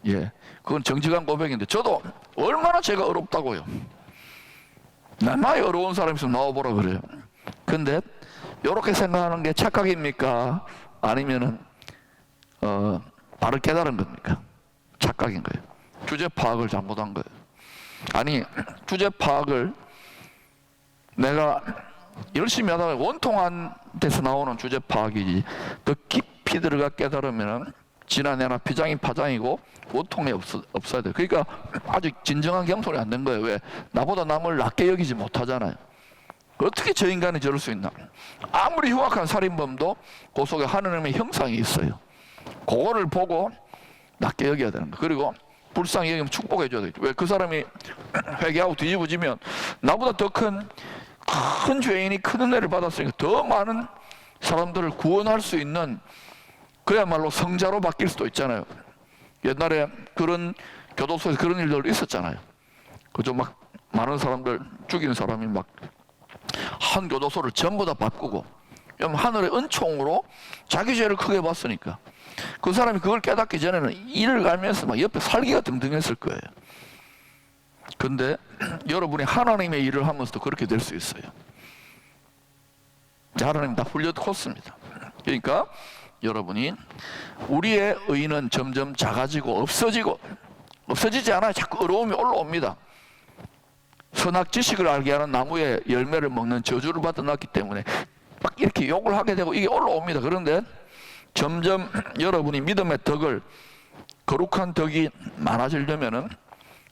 Speaker 1: 예, 그건 정직한 고백인데, 저도 얼마나 제가 어렵다고요. 나의 어려운 사람이 있으면 나와보라 그래요. 근데 이렇게 생각하는 게 착각입니까? 아니면은 바로 깨달은 겁니까? 착각인 거예요. 주제 파악을 잘못한 거예요. 아니, 주제 파악을 내가 열심히 하다가 원통한 데서 나오는 주제 파악이지, 더 깊이 들어가 깨달으면 지난해나 피장이 파장이고 원통이 없어야 돼요. 그러니까 아직 진정한 겸손이 안 된 거예요. 왜? 나보다 남을 낮게 여기지 못하잖아요. 어떻게 저 인간이 저럴 수 있나? 아무리 흉악한 살인범도 그 속에 하나님의 형상이 있어요. 그거를 보고 낮게 여겨야 되는 거예요. 그리고 불쌍히 여기면 축복해 줘야 되죠. 왜? 그 사람이 회개하고 뒤집어지면 나보다 더 큰 죄인이 큰 은혜를 받았으니까 더 많은 사람들을 구원할 수 있는, 그야말로 성자로 바뀔 수도 있잖아요. 옛날에 그런 교도소에서 그런 일들 있었잖아요. 그죠? 막 많은 사람들 죽이는 사람이 막 한 교도소를 전부 다 바꾸고, 하늘의 은총으로 자기 죄를 크게 봤으니까 그 사람이 그걸 깨닫기 전에는 일을 갈면서 막 옆에 살기가 등등했을 거예요. 근데 여러분이 하나님의 일을 하면서도 그렇게 될 수 있어요. 하나님 다 훌려컸습니다. 그러니까 여러분이 우리의 의는 점점 작아지고 없어지지 않아요. 자꾸 어려움이 올라옵니다. 선악 지식을 알게 하는 나무의 열매를 먹는 저주를 받아놨기 때문에 막 이렇게 욕을 하게 되고 이게 올라옵니다. 그런데 점점 여러분이 믿음의 덕을, 거룩한 덕이 많아지려면은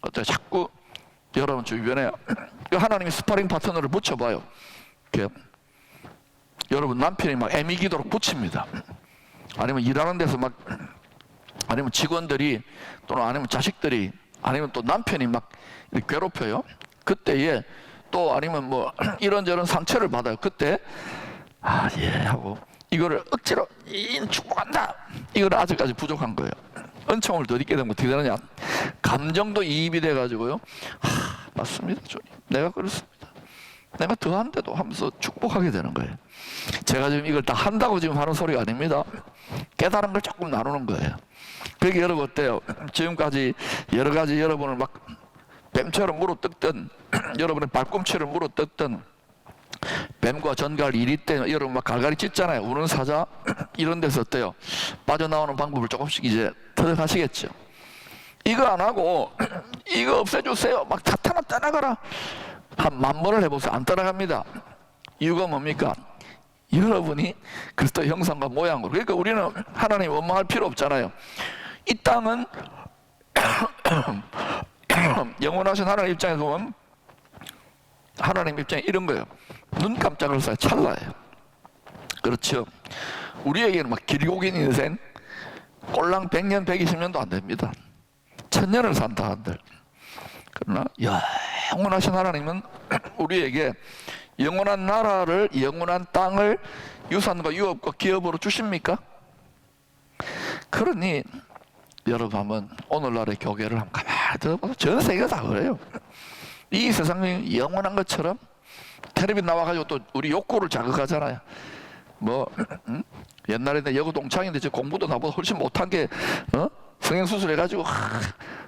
Speaker 1: 어때요? 자꾸 여러분 주변에 하나님이 스파링 파트너를 붙여봐요. 이렇게 여러분 남편이 막 애미기도록 붙입니다. 아니면 일하는 데서 막, 아니면 직원들이, 또는 아니면 자식들이, 아니면 또 남편이 막 괴롭혀요. 그때에 또 아니면 뭐 이런저런 상처를 받아요. 그때 예 하고 이거를 억지로 축복한다. 이거는 아직까지 부족한 거예요. 은총을 더 잊게 되면 어떻게 되느냐? 감정도 이입이 돼가지고요. 맞습니다, 주님. 내가 그렇습니다. 내가 더 한데도 하면서 축복하게 되는 거예요. 제가 지금 이걸 다 한다고 지금 하는 소리가 아닙니다. 깨달은 걸 조금 나누는 거예요. 그러니까 여러분 어때요? 지금까지 여러 가지 여러분을 막 뱀처럼 물어뜯던, 여러분의 발꿈치를 물어뜯던 뱀과 전갈 이리 때 여러분 막 갈갈이 찢잖아요. 우는 사자 이런 데서 어때요? 빠져나오는 방법을 조금씩 이제 터득하시겠죠. 이거 안 하고 이거 없애주세요. 막 사탄아 떠나가라. 한 10,000번을 해보세요. 안 떠나갑니다. 이유가 뭡니까? 여러분이 그리스도의 형상과 모양으로. 그러니까 우리는 하나님 원망할 필요 없잖아요. 이 땅은 영원하신 하나님 입장에서 보면 하나님 입장에 이런 거예요. 눈 깜짝을 쏴요. 찰나예요. 그렇죠. 우리에게는 막 길고 긴 인생, 꼴랑 100년, 120년도 안 됩니다. 1000년을 산다 한들. 그러나 영원하신 하나님은 우리에게 영원한 나라를, 영원한 땅을 유산과 유업과 기업으로 주십니까? 그러니 여러분 한번 오늘날의 교회를 한번 가만히 들어봐서 전 세계가 다 그래요. 이 세상이 영원한 것처럼 텔레비 나와가지고 또 우리 욕구를 자극하잖아요. 옛날에는 여고 동창인데 저 공부도 나보다 훨씬 못한 게 성형수술 해가지고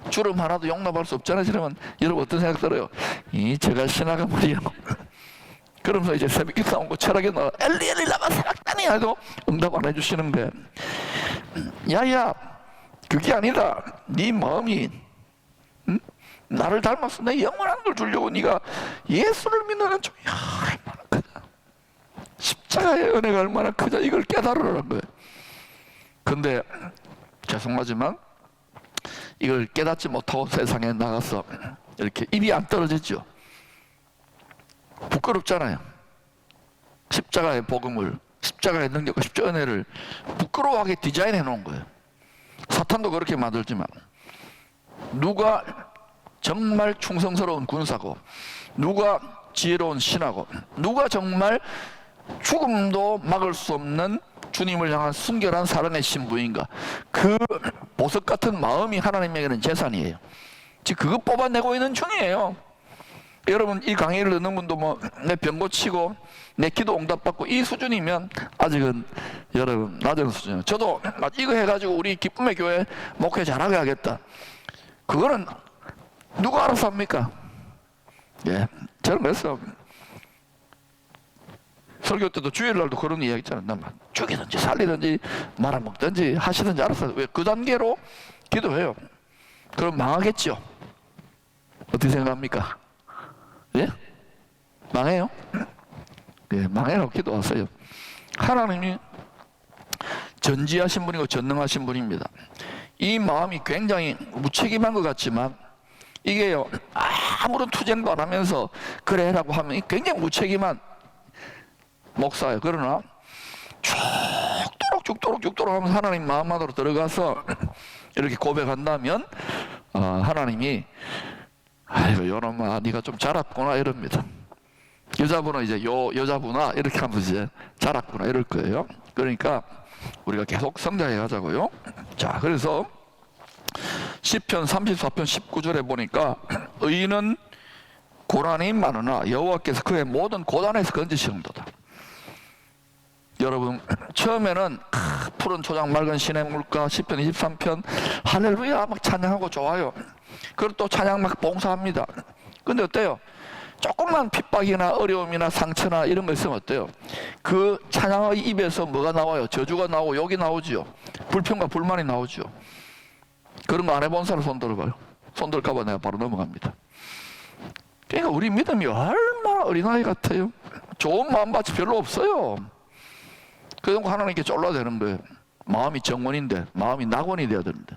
Speaker 1: 주름 하나도 용납할 수 없잖아요. 그러면 여러분 어떤 생각 들어요? 제가 신화가 말이요. 그러면서 이제 새벽기도 나온 거 철학에 나와 엘리 라마 생각나니 해도 응답 안 해주시는 거예요. 야야 그게 아니다. 네 마음이 나를 닮았어. 내 영원한 걸 주려고 네가 예수를 믿는 쪽이 얼마나 크다. 십자가의 은혜가 얼마나 크다. 이걸 깨달으라는 거예요. 근데 죄송하지만 이걸 깨닫지 못하고 세상에 나가서 이렇게 입이 안 떨어지죠. 부끄럽잖아요. 십자가의 복음을, 십자가의 능력과 십자가의 은혜를 부끄러워하게 디자인해 놓은 거예요. 사탄도 그렇게 만들지만 누가 정말 충성스러운 군사고, 누가 지혜로운 신하고, 누가 정말 죽음도 막을 수 없는 주님을 향한 순결한 사랑의 신부인가. 그 보석 같은 마음이 하나님에게는 재산이에요. 지금 그거 뽑아내고 있는 중이에요. 여러분 이 강의를 듣는 분도 내 병 고치고 내 기도 응답받고 이 수준이면 아직은 여러분 낮은 수준이에요. 저도 이거 해가지고 우리 기쁨의 교회 목회 잘하게 하겠다. 그거는 누가 알아서 합니까? 예, 저는 그래서 설교 때도 주일날도 그런 이야기 있잖아요. 난 죽이든지 살리든지 말아먹든지 하시든지 알아서. 왜 그 단계로 기도해요? 그럼 망하겠죠? 어떻게 생각합니까? 예? 망해요? 예, 망해라고 기도하세요. 하나님이 전지하신 분이고 전능하신 분입니다. 이 마음이 굉장히 무책임한 것 같지만 이게요, 아무런 투쟁도 안 하면서 그래 해라고 하면 굉장히 무책임한 목사예요. 그러나 죽도록 하면서 하나님 마음 안으로 들어가서 이렇게 고백한다면 하나님이 아이고 요놈아 네가 좀 자랐구나 이럽니다. 여자분은 이제 여자분아 이렇게 하면서 이제 자랐구나 이럴 거예요. 그러니까 우리가 계속 성장해 가자고요. 자, 그래서 시편 34편 19절에 보니까 의인은 고난이 많으나 여호와께서 그의 모든 고난에서 건지시는도다. 여러분, 처음에는 푸른 초장 맑은 시내 물가 시편 23편 할렐루야 막 찬양하고 좋아요. 그리고 또 찬양 막 봉사합니다. 근데 어때요? 조금만 핍박이나 어려움이나 상처나 이런 거 있으면 어때요? 그 찬양의 입에서 뭐가 나와요? 저주가 나오고 욕이 나오지요. 불평과 불만이 나오죠. 그런 거 안 해본 사람 손 들어봐요. 손 들까봐 내가 바로 넘어갑니다. 그러니까 우리 믿음이 얼마나 어린아이 같아요. 좋은 마음밭이 별로 없어요. 그래서 하나님께 쫄라대는 거예요. 마음이 정원인데, 마음이 낙원이 되어야 되는데,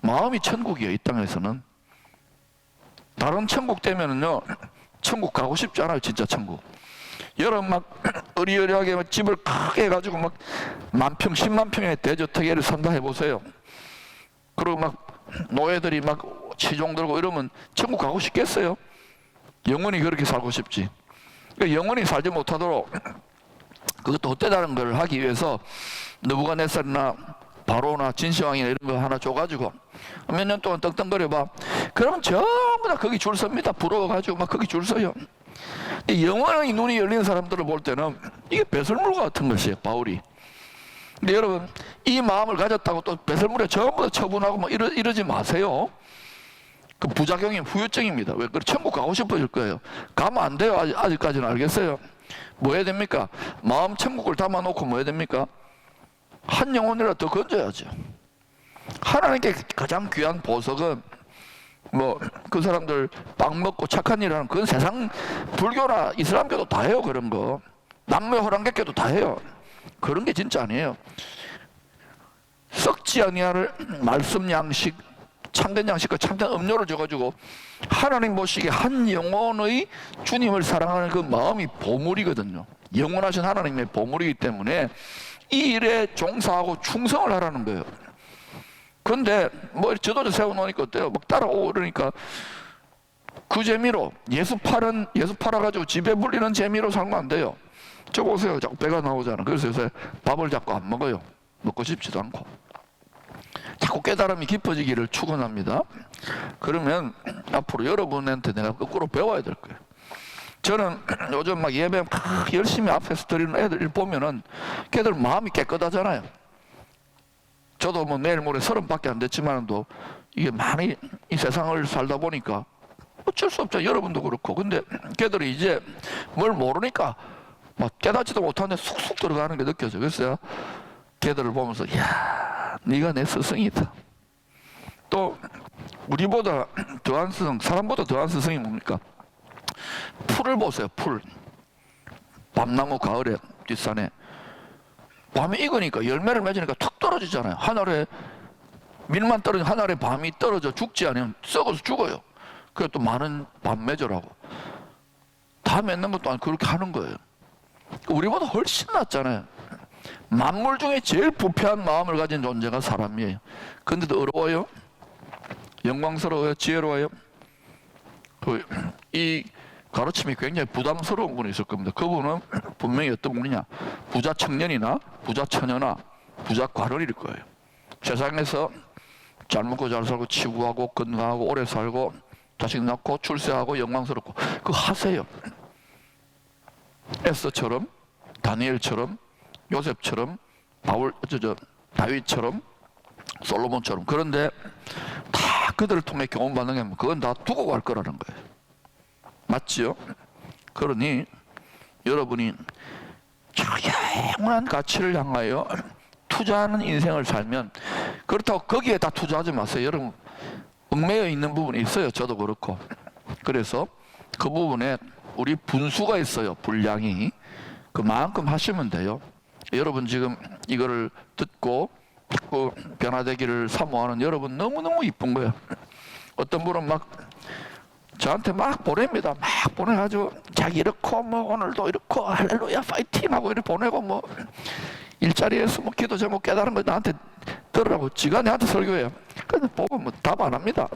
Speaker 1: 마음이 천국이에요. 이 땅에서는. 다른 천국 되면은요, 천국 가고 싶지 않아요. 진짜 천국. 여러분 막 어리어리하게 막 집을 크게 해가지고 막 만평 10만 평의 대저택에를 산다 해보세요. 그리고 막 노예들이 막 치종 들고 이러면 천국 가고 싶겠어요? 영원히 그렇게 살고 싶지. 그러니까 영원히 살지 못하도록 그것도 헛되다는 걸 하기 위해서 느부갓네살이나 바로나 진시황이나 이런 거 하나 줘가지고 몇 년 동안 떵떵거려봐. 그러면 전부 다 거기 줄 섭니다. 부러워가지고 막 거기 줄 서요. 영원히 눈이 열린 사람들을 볼 때는 이게 배설물 같은 것이에요. 바울이. 근데 여러분, 이 마음을 가졌다고 또 배설물에 전부 다 처분하고 뭐 이러지 마세요. 그 부작용이 후유증입니다. 왜? 그 천국 가고 싶어질 거예요. 가면 안 돼요. 아직까지는. 알겠어요? 뭐 해야 됩니까? 마음 천국을 담아놓고 뭐 해야 됩니까? 한 영혼이라도 더 건져야죠. 하나님께 가장 귀한 보석은 뭐 그 사람들 빵 먹고 착한 일 하는 그건 세상 불교나 이슬람교도 다 해요. 그런 거. 남녀 호랑객교도 다 해요. 그런 게 진짜 아니에요. 썩지 아니할 말씀 양식, 참된 양식과 참된 음료를 줘가지고 하나님 보시기에 한 영혼의 주님을 사랑하는 그 마음이 보물이거든요. 영원하신 하나님의 보물이기 때문에 이 일에 종사하고 충성을 하라는 거예요. 그런데 뭐 저도 세워놓으니까 어때요? 막 따라오고 그러니까 그 재미로 예수 팔아가지고 집에 불리는 재미로 살면 안 돼요. 저 보세요. 자꾸 배가 나오잖아. 그래서 요새 밥을 자꾸 안 먹어요. 먹고 싶지도 않고. 자꾸 깨달음이 깊어지기를 축원합니다. 그러면 앞으로 여러분한테 내가 거꾸로 배워야 될 거예요. 저는 요즘 막 예배 막 열심히 앞에서 드리는 애들 보면은 걔들 마음이 깨끗하잖아요. 저도 뭐 내일 모레 30밖에 안 됐지만도 이게 많이 이 세상을 살다 보니까 어쩔 수 없죠. 여러분도 그렇고. 근데 걔들이 이제 뭘 모르니까 막 깨닫지도 못하는데 쑥쑥 들어가는 게 느껴져요. 그래서 걔들을 보면서 야, 네가 내 스승이다. 또 우리보다 더한 스승, 사람보다 더한 스승이 뭡니까? 풀을 보세요. 풀. 밤나무 가을에 뒷산에 밤이 익으니까 열매를 맺으니까 툭 떨어지잖아요. 하늘에 밀만 떨어지면 하늘에 밤이 떨어져 죽지 않으면 썩어서 죽어요. 그래서 또 많은 밤 맺으라고. 다 맺는 것도 아니고 그렇게 하는 거예요. 우리보다 훨씬 낫잖아요. 만물 중에 제일 부패한 마음을 가진 존재가 사람이에요. 근데도 어려워요? 영광스러워요? 지혜로워요? 이 가르침이 굉장히 부담스러운 분이 있을 겁니다. 그분은 분명히 어떤 분이냐? 부자 청년이나 부자 처녀나 부자 관원일 거예요. 세상에서 잘 먹고 잘 살고 치부하고 건강하고 오래 살고 자식 낳고 출세하고 영광스럽고 그거 하세요. 에스더처럼, 다니엘처럼, 요셉처럼, 다윗처럼, 솔로몬처럼. 그런데 다 그들을 통해 경험받는 게 그건 다 두고 갈 거라는 거예요. 맞지요? 그러니 여러분이 영원한 가치를 향하여 투자하는 인생을 살면, 그렇다고 거기에 다 투자하지 마세요. 여러분 얽매여 있는 부분이 있어요. 저도 그렇고. 그래서 그 부분에 우리 분수가 있어요. 분량이. 그만큼 하시면 돼요. 여러분 지금 이거를 듣고 자꾸 변화되기를 사모하는 여러분 너무너무 이쁜 거예요. 어떤 분은 막 저한테 막 보냅니다. 막 보내가지고 자기 이렇고 뭐 오늘도 이렇고 할렐루야 파이팅 하고 이렇게 보내고 뭐 일자리에서 뭐 기도 제목 깨달은 거 나한테 들으라고 지가 내한테 설교해요. 근데 보고 뭐 답 안 합니다.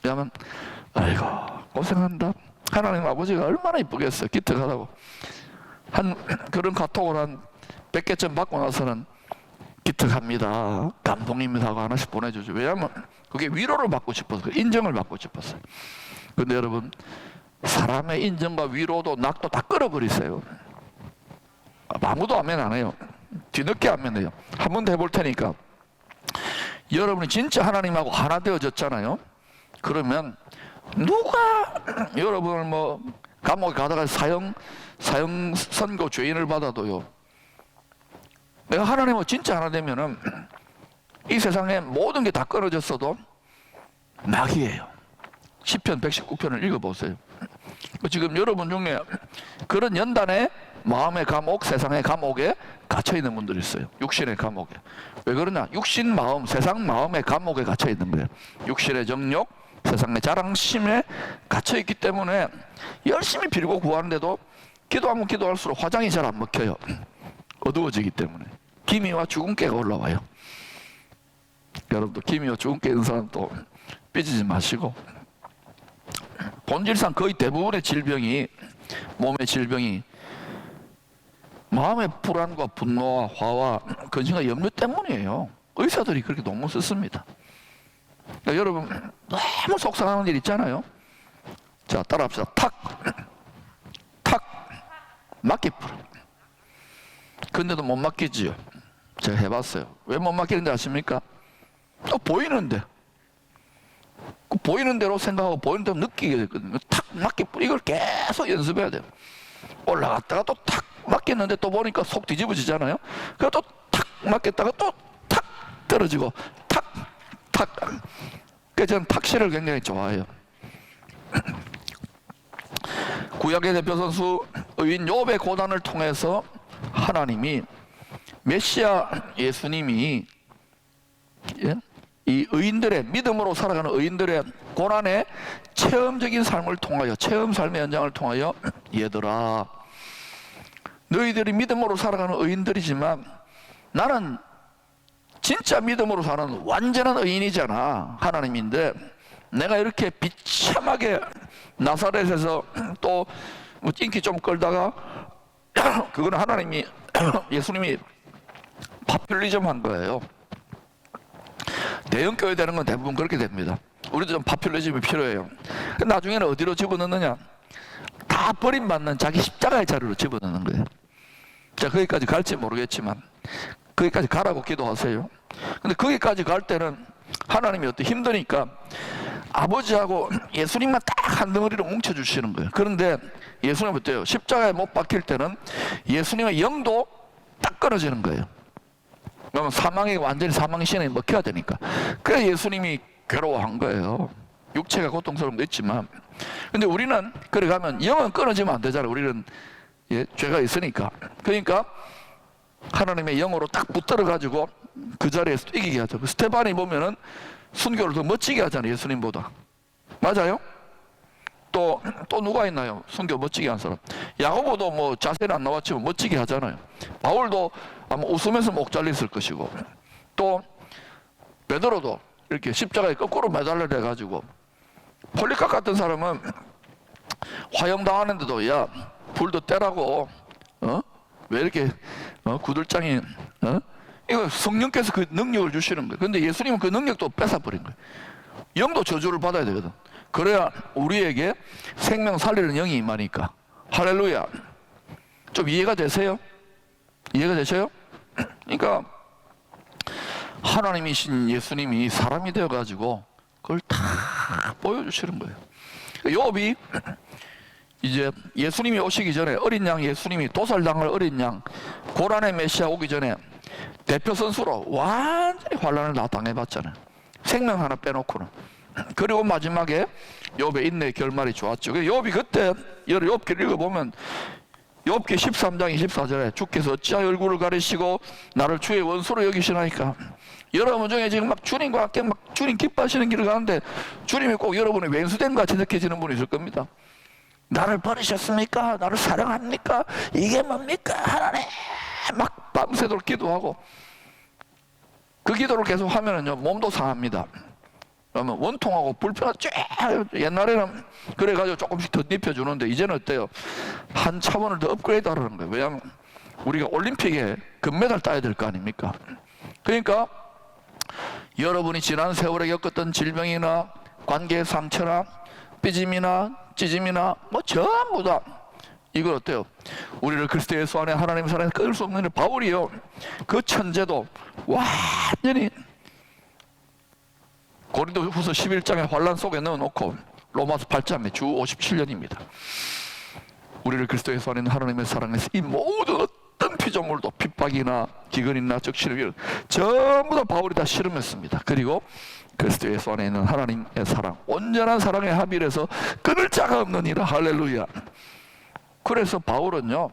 Speaker 1: 왜냐면 아이고 고생한다. 하나님 아버지가 얼마나 이쁘겠어요. 기특하다고. 한 그런 카톡을 한 100개쯤 받고 나서는 기특합니다. 감동입니다 하고 하나씩 보내주죠. 왜냐하면 그게 위로를 받고 싶어서, 인정을 받고 싶었어요. 근데 여러분 사람의 인정과 위로도 낙도 다 끌어버리세요. 아무도 아멘 안 해요. 뒤늦게 아멘 해요. 한 번 더 해볼 테니까. 여러분이 진짜 하나님하고 하나 되어졌잖아요. 그러면 누가 여러분을 뭐 감옥에 가다가 사형 선고 죄인을 받아도요, 내가 하나님하고 진짜 하나 되면은 이 세상에 모든 게 다 끊어졌어도 낙이에요. 시편 119편을 읽어보세요. 지금 여러분 중에 그런 연단에 마음의 감옥, 세상의 감옥에 갇혀있는 분들이 있어요. 육신의 감옥에. 왜 그러냐? 육신 마음, 세상 마음의 감옥에 갇혀있는 거예요. 육신의 정욕, 세상의 자랑심에 갇혀있기 때문에 열심히 빌고 구하는데도 기도하면 기도할수록 화장이 잘 안 먹혀요. 어두워지기 때문에. 기미와 주근깨가 올라와요. 여러분도 기미와 주근깨 있는 사람 또 삐지지 마시고, 본질상 거의 대부분의 질병이, 몸의 질병이 마음의 불안과 분노와 화와 근심과 염려 때문이에요. 의사들이 그렇게 논문 썼습니다. 그러니까 여러분 너무 속상하는 일 있잖아요. 자, 따라합시다. 탁 맡기 풀어. 근데도 못 맡기지요. 제가 해봤어요. 왜 못 맡기는지 아십니까? 또 보이는데, 보이는 대로 생각하고 보이는 대로 느끼게 됐거든요. 탁 맡기 풀어. 이걸 계속 연습해야 돼요. 올라갔다가 또 탁 맡겼는데 또 보니까 속 뒤집어지잖아요. 그래서 또 탁 맡겼다가 또 탁 떨어지고 탁. 그래서 저는 탁시를 굉장히 좋아해요. 구약의 대표 선수 의인 욥의 고난을 통해서 하나님이 메시아 예수님이, 이 의인들의, 믿음으로 살아가는 의인들의 고난의 체험적인 삶을 통하여, 체험 삶의 현장을 통하여, 얘들아, 너희들이 믿음으로 살아가는 의인들이지만 나는 진짜 믿음으로 사는 완전한 의인이잖아. 하나님인데 내가 이렇게 비참하게 나사렛에서 또 인기 좀 끌다가 그거는 하나님이 예수님이 파퓰리즘 한 거예요. 대형교회 되는 건 대부분 그렇게 됩니다. 우리도 좀 파퓰리즘이 필요해요. 나중에는 어디로 집어넣느냐? 다 버림받는 자기 십자가의 자리로 집어넣는 거예요. 자, 거기까지 갈지 모르겠지만 거기까지 가라고 기도하세요. 근데 거기까지 갈 때는 하나님이 어때 힘드니까 아버지하고 예수님만 딱 한 덩어리로 뭉쳐주시는 거예요. 그런데 예수님 어때요? 십자가에 못 박힐 때는 예수님의 영도 딱 끊어지는 거예요. 그러면 사망이 완전히 사망의 신에 먹혀야 되니까. 그래서 예수님이 괴로워한 거예요. 육체가 고통스러움도 있지만. 근데 우리는 그래 가면 영은 끊어지면 안 되잖아요. 우리는 죄가 있으니까. 그러니까 하나님의 영으로 딱 붙들어 가지고 그 자리에서 이기게 하죠. 스테반이 보면은 순교를 더 멋지게 하잖아요. 예수님보다. 맞아요? 또 누가 있나요? 순교 멋지게 한 사람. 야고보도 뭐 자세는 안 나왔지만 멋지게 하잖아요. 바울도 아마 웃으면서 목 잘렸을 것이고, 또 베드로도 이렇게 십자가에 거꾸로 매달려 가지고, 폴리카 같은 사람은 화형 당하는데도 야 불도 떼라고, 왜 이렇게 구들장이, 이거 성령께서 그 능력을 주시는 거예요. 근데 예수님은 그 능력도 뺏어버린 거예요. 영도 저주를 받아야 되거든. 그래야 우리에게 생명 살리는 영이 임하니까. 할렐루야. 좀 이해가 되세요? 이해가 되셔요? 그러니까 하나님이신 예수님이 사람이 되어가지고 그걸 다 보여주시는 거예요. 욥이 이제 예수님이 오시기 전에, 어린 양 예수님이 도살당할 어린 양 고난의 메시아 오기 전에 대표 선수로 완전히 환란을 다 당해봤잖아요. 생명 하나 빼놓고는. 그리고 마지막에 욥의 인내의 결말이 좋았죠. 욥이 그때 욥기를 읽어보면 욥기 13장 24절에 주께서 어찌하여 얼굴을 가리시고 나를 주의 원수로 여기시나이까. 여러분 중에 지금 막 주님과 함께 막 주님 기뻐하시는 길을 가는데 주님이 꼭 여러분의 왼수된 같이 느껴지는 분이 있을 겁니다. 나를 버리셨습니까? 나를 사랑합니까? 이게 뭡니까? 하나님! 막 밤새도록 기도하고, 그 기도를 계속 하면은요 몸도 상합니다. 그러면 원통하고 불편하고 옛날에는 그래가지고 조금씩 더 입혀주는데 이제는 어때요? 한 차원을 더 업그레이드 하라는 거예요. 왜냐하면 우리가 올림픽에 금메달 따야 될 거 아닙니까? 그러니까 여러분이 지난 세월에 겪었던 질병이나 관계의 상처나 삐짐이나 찢음이나 뭐 전부 다 이걸 어때요? 우리를 그리스도 예수 안에 하나님 사랑에 끊을 수 없는 바울이요, 그 천재도 완전히 고린도후서 11장의 환란 속에 넣어놓고 로마서 8장에 주 57년입니다. 우리를 그리스도 예수 안에 있는 하나님의 사랑에서 이 모든 어떤 피조물도 핍박이나 기근이나 적시름 전부 다 바울이 다 실험했습니다. 그리고 그리스도 예수 안에 있는 하나님의 사랑, 온전한 사랑에 합일해서 끊을 자가 없느니라. 할렐루야. 그래서 바울은요,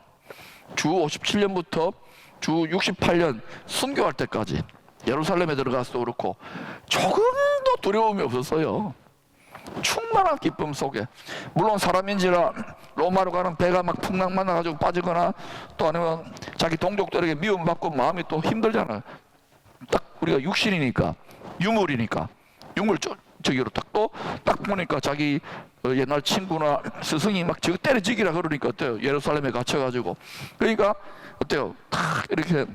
Speaker 1: 주 57년부터 주 68년 순교할 때까지 예루살렘에 들어가서도 그렇고 조금도 두려움이 없었어요. 충만한 기쁨 속에, 물론 사람인지라 로마로 가는 배가 막 풍랑 만나가지고 빠지거나 또 아니면 자기 동족들에게 미움받고 마음이 또 힘들잖아요. 딱 우리가 육신이니까, 유물이니까, 유물 저기로 딱 보니까 자기 옛날 친구나 스승이 막 저거 때려 죽이라 그러니까 어때요? 예루살렘에 갇혀가지고. 그러니까 어때요? 탁 이렇게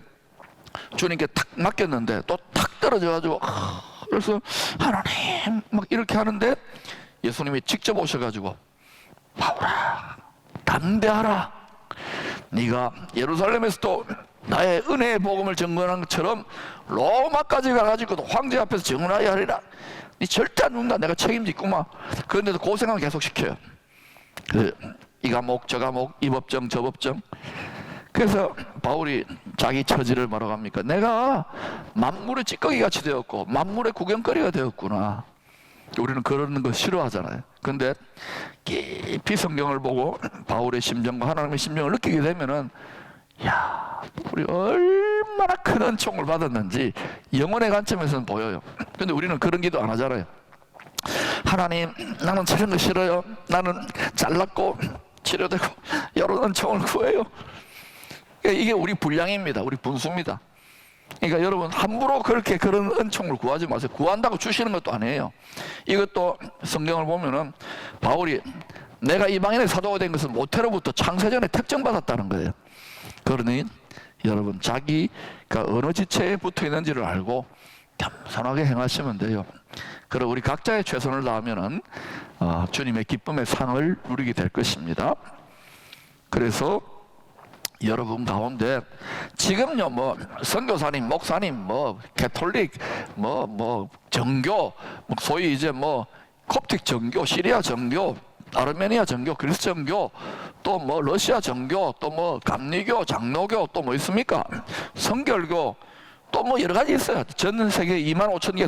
Speaker 1: 주님께 탁 맡겼는데 또 탁 떨어져가지고, 그래서 하나님 막 이렇게 하는데 예수님이 직접 오셔가지고, 바울아 담대하라. 네가 예루살렘에서도 나의 은혜의 복음을 증거한 것처럼 로마까지 가가지고 황제 앞에서 증언하여야 하리라. 네 절대 안 죽는다. 내가 책임지구만. 그런데도 고생은 계속 시켜요. 이 과목 저 과목, 이 법정 저 법정. 그래서 바울이 자기 처지를 뭐라고 합니까? 내가 만물의 찌꺼기 같이 되었고 만물의 구경거리가 되었구나. 우리는 그러는 거 싫어하잖아요. 근데 깊이 성경을 보고 바울의 심정과 하나님의 심정을 느끼게 되면은, 야, 우리 얼마나 큰 은총을 받았는지 영혼의 관점에서는 보여요. 근데 우리는 그런 기도 안 하잖아요. 하나님, 나는 저런 거 싫어요. 나는 잘났고 치료되고 이런 은총을 구해요. 이게 우리 분량입니다. 우리 분수입니다. 그러니까 여러분 함부로 그렇게 그런 은총을 구하지 마세요. 구한다고 주시는 것도 아니에요. 이것도 성경을 보면은 바울이 내가 이방인의 사도가 된 것은 모태로부터 창세전에 특정받았다는 거예요. 그러니 여러분 자기가 어느 지체에 붙어 있는지를 알고 겸손하게 행하시면 돼요. 그리고 우리 각자의 최선을 다하면은 주님의 기쁨의 상을 누리게 될 것입니다. 그래서 여러분 가운데 지금요 뭐 선교사님, 목사님, 뭐 캐톨릭, 뭐 정교, 소위 이제 뭐 콥틱 정교, 시리아 정교, 아르메니아 정교, 그리스 정교, 또 뭐 러시아 정교, 또 뭐 감리교, 장로교, 또 뭐 있습니까? 성결교, 또 뭐 여러 가지 있어요. 전 세계 25,000개,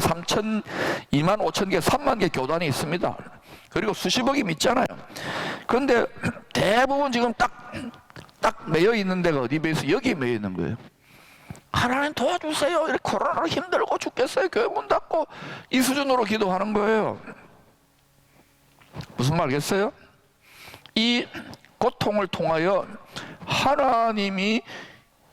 Speaker 1: 25,000개, 3만 개 교단이 있습니다. 그리고 수십억이 믿잖아요. 그런데 대부분 지금 딱 매여 있는 데가 어디 매여 있어? 여기 매여 있는 거예요. 하나님 도와주세요. 이렇게 코로나로 힘들고 죽겠어요. 교회 문 닫고 이 수준으로 기도하는 거예요. 무슨 말겠어요? 이 고통을 통하여 하나님이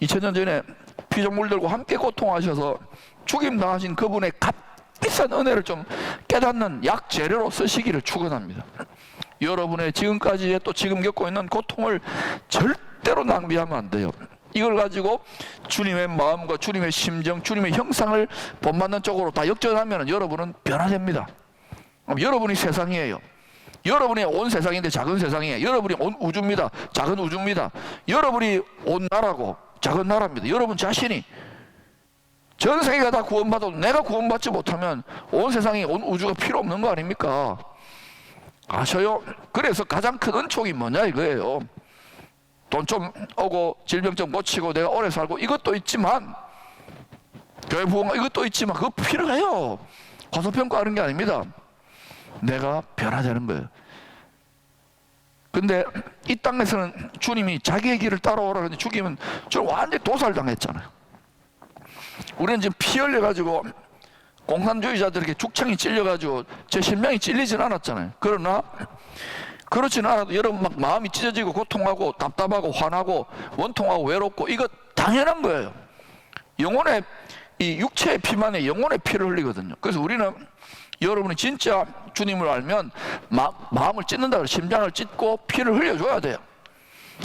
Speaker 1: 2000년 전에 피조물들과 함께 고통하셔서 죽임 당하신 그분의 값비싼 은혜를 좀 깨닫는 약재료로 쓰시기를 축원합니다. 여러분의 지금까지의 또 지금 겪고 있는 고통을 절대로 낭비하면 안 돼요. 이걸 가지고 주님의 마음과 주님의 심정, 주님의 형상을 본받는 쪽으로 다 역전하면 여러분은 변화됩니다. 여러분이 세상이에요. 여러분이 온 세상인데 작은 세상이에요. 여러분이 온 우주입니다. 작은 우주입니다. 여러분이 온 나라고 작은 나라입니다. 여러분 자신이 전 세계가 다 구원받아도 내가 구원받지 못하면 온 세상이 온 우주가 필요 없는 거 아닙니까? 아셔요? 그래서 가장 큰 은총이 뭐냐 이거예요. 돈 좀 오고 질병 좀 고치고 내가 오래 살고 이것도 있지만, 교회 부흥 이것도 있지만 그거 필요해요. 과소평가하는 게 아닙니다. 내가 변화되는 거예요. 근데 이 땅에서는 주님이 자기의 길을 따라오라는데 죽이면 좀 완전히 도살당했잖아요. 우리는 지금 피 흘려가지고 공산주의자들에게 죽창이 찔려가지고 제 신명이 찔리진 않았잖아요. 그러나 그렇지는 않아도 여러분 막 마음이 찢어지고 고통하고 답답하고 화나고 원통하고 외롭고 이거 당연한 거예요. 영혼의 이 육체의 피만에 영혼의 피를 흘리거든요. 그래서 우리는 여러분이 진짜 주님을 알면 마음을 찢는다 그래. 심장을 찢고 피를 흘려줘야 돼요.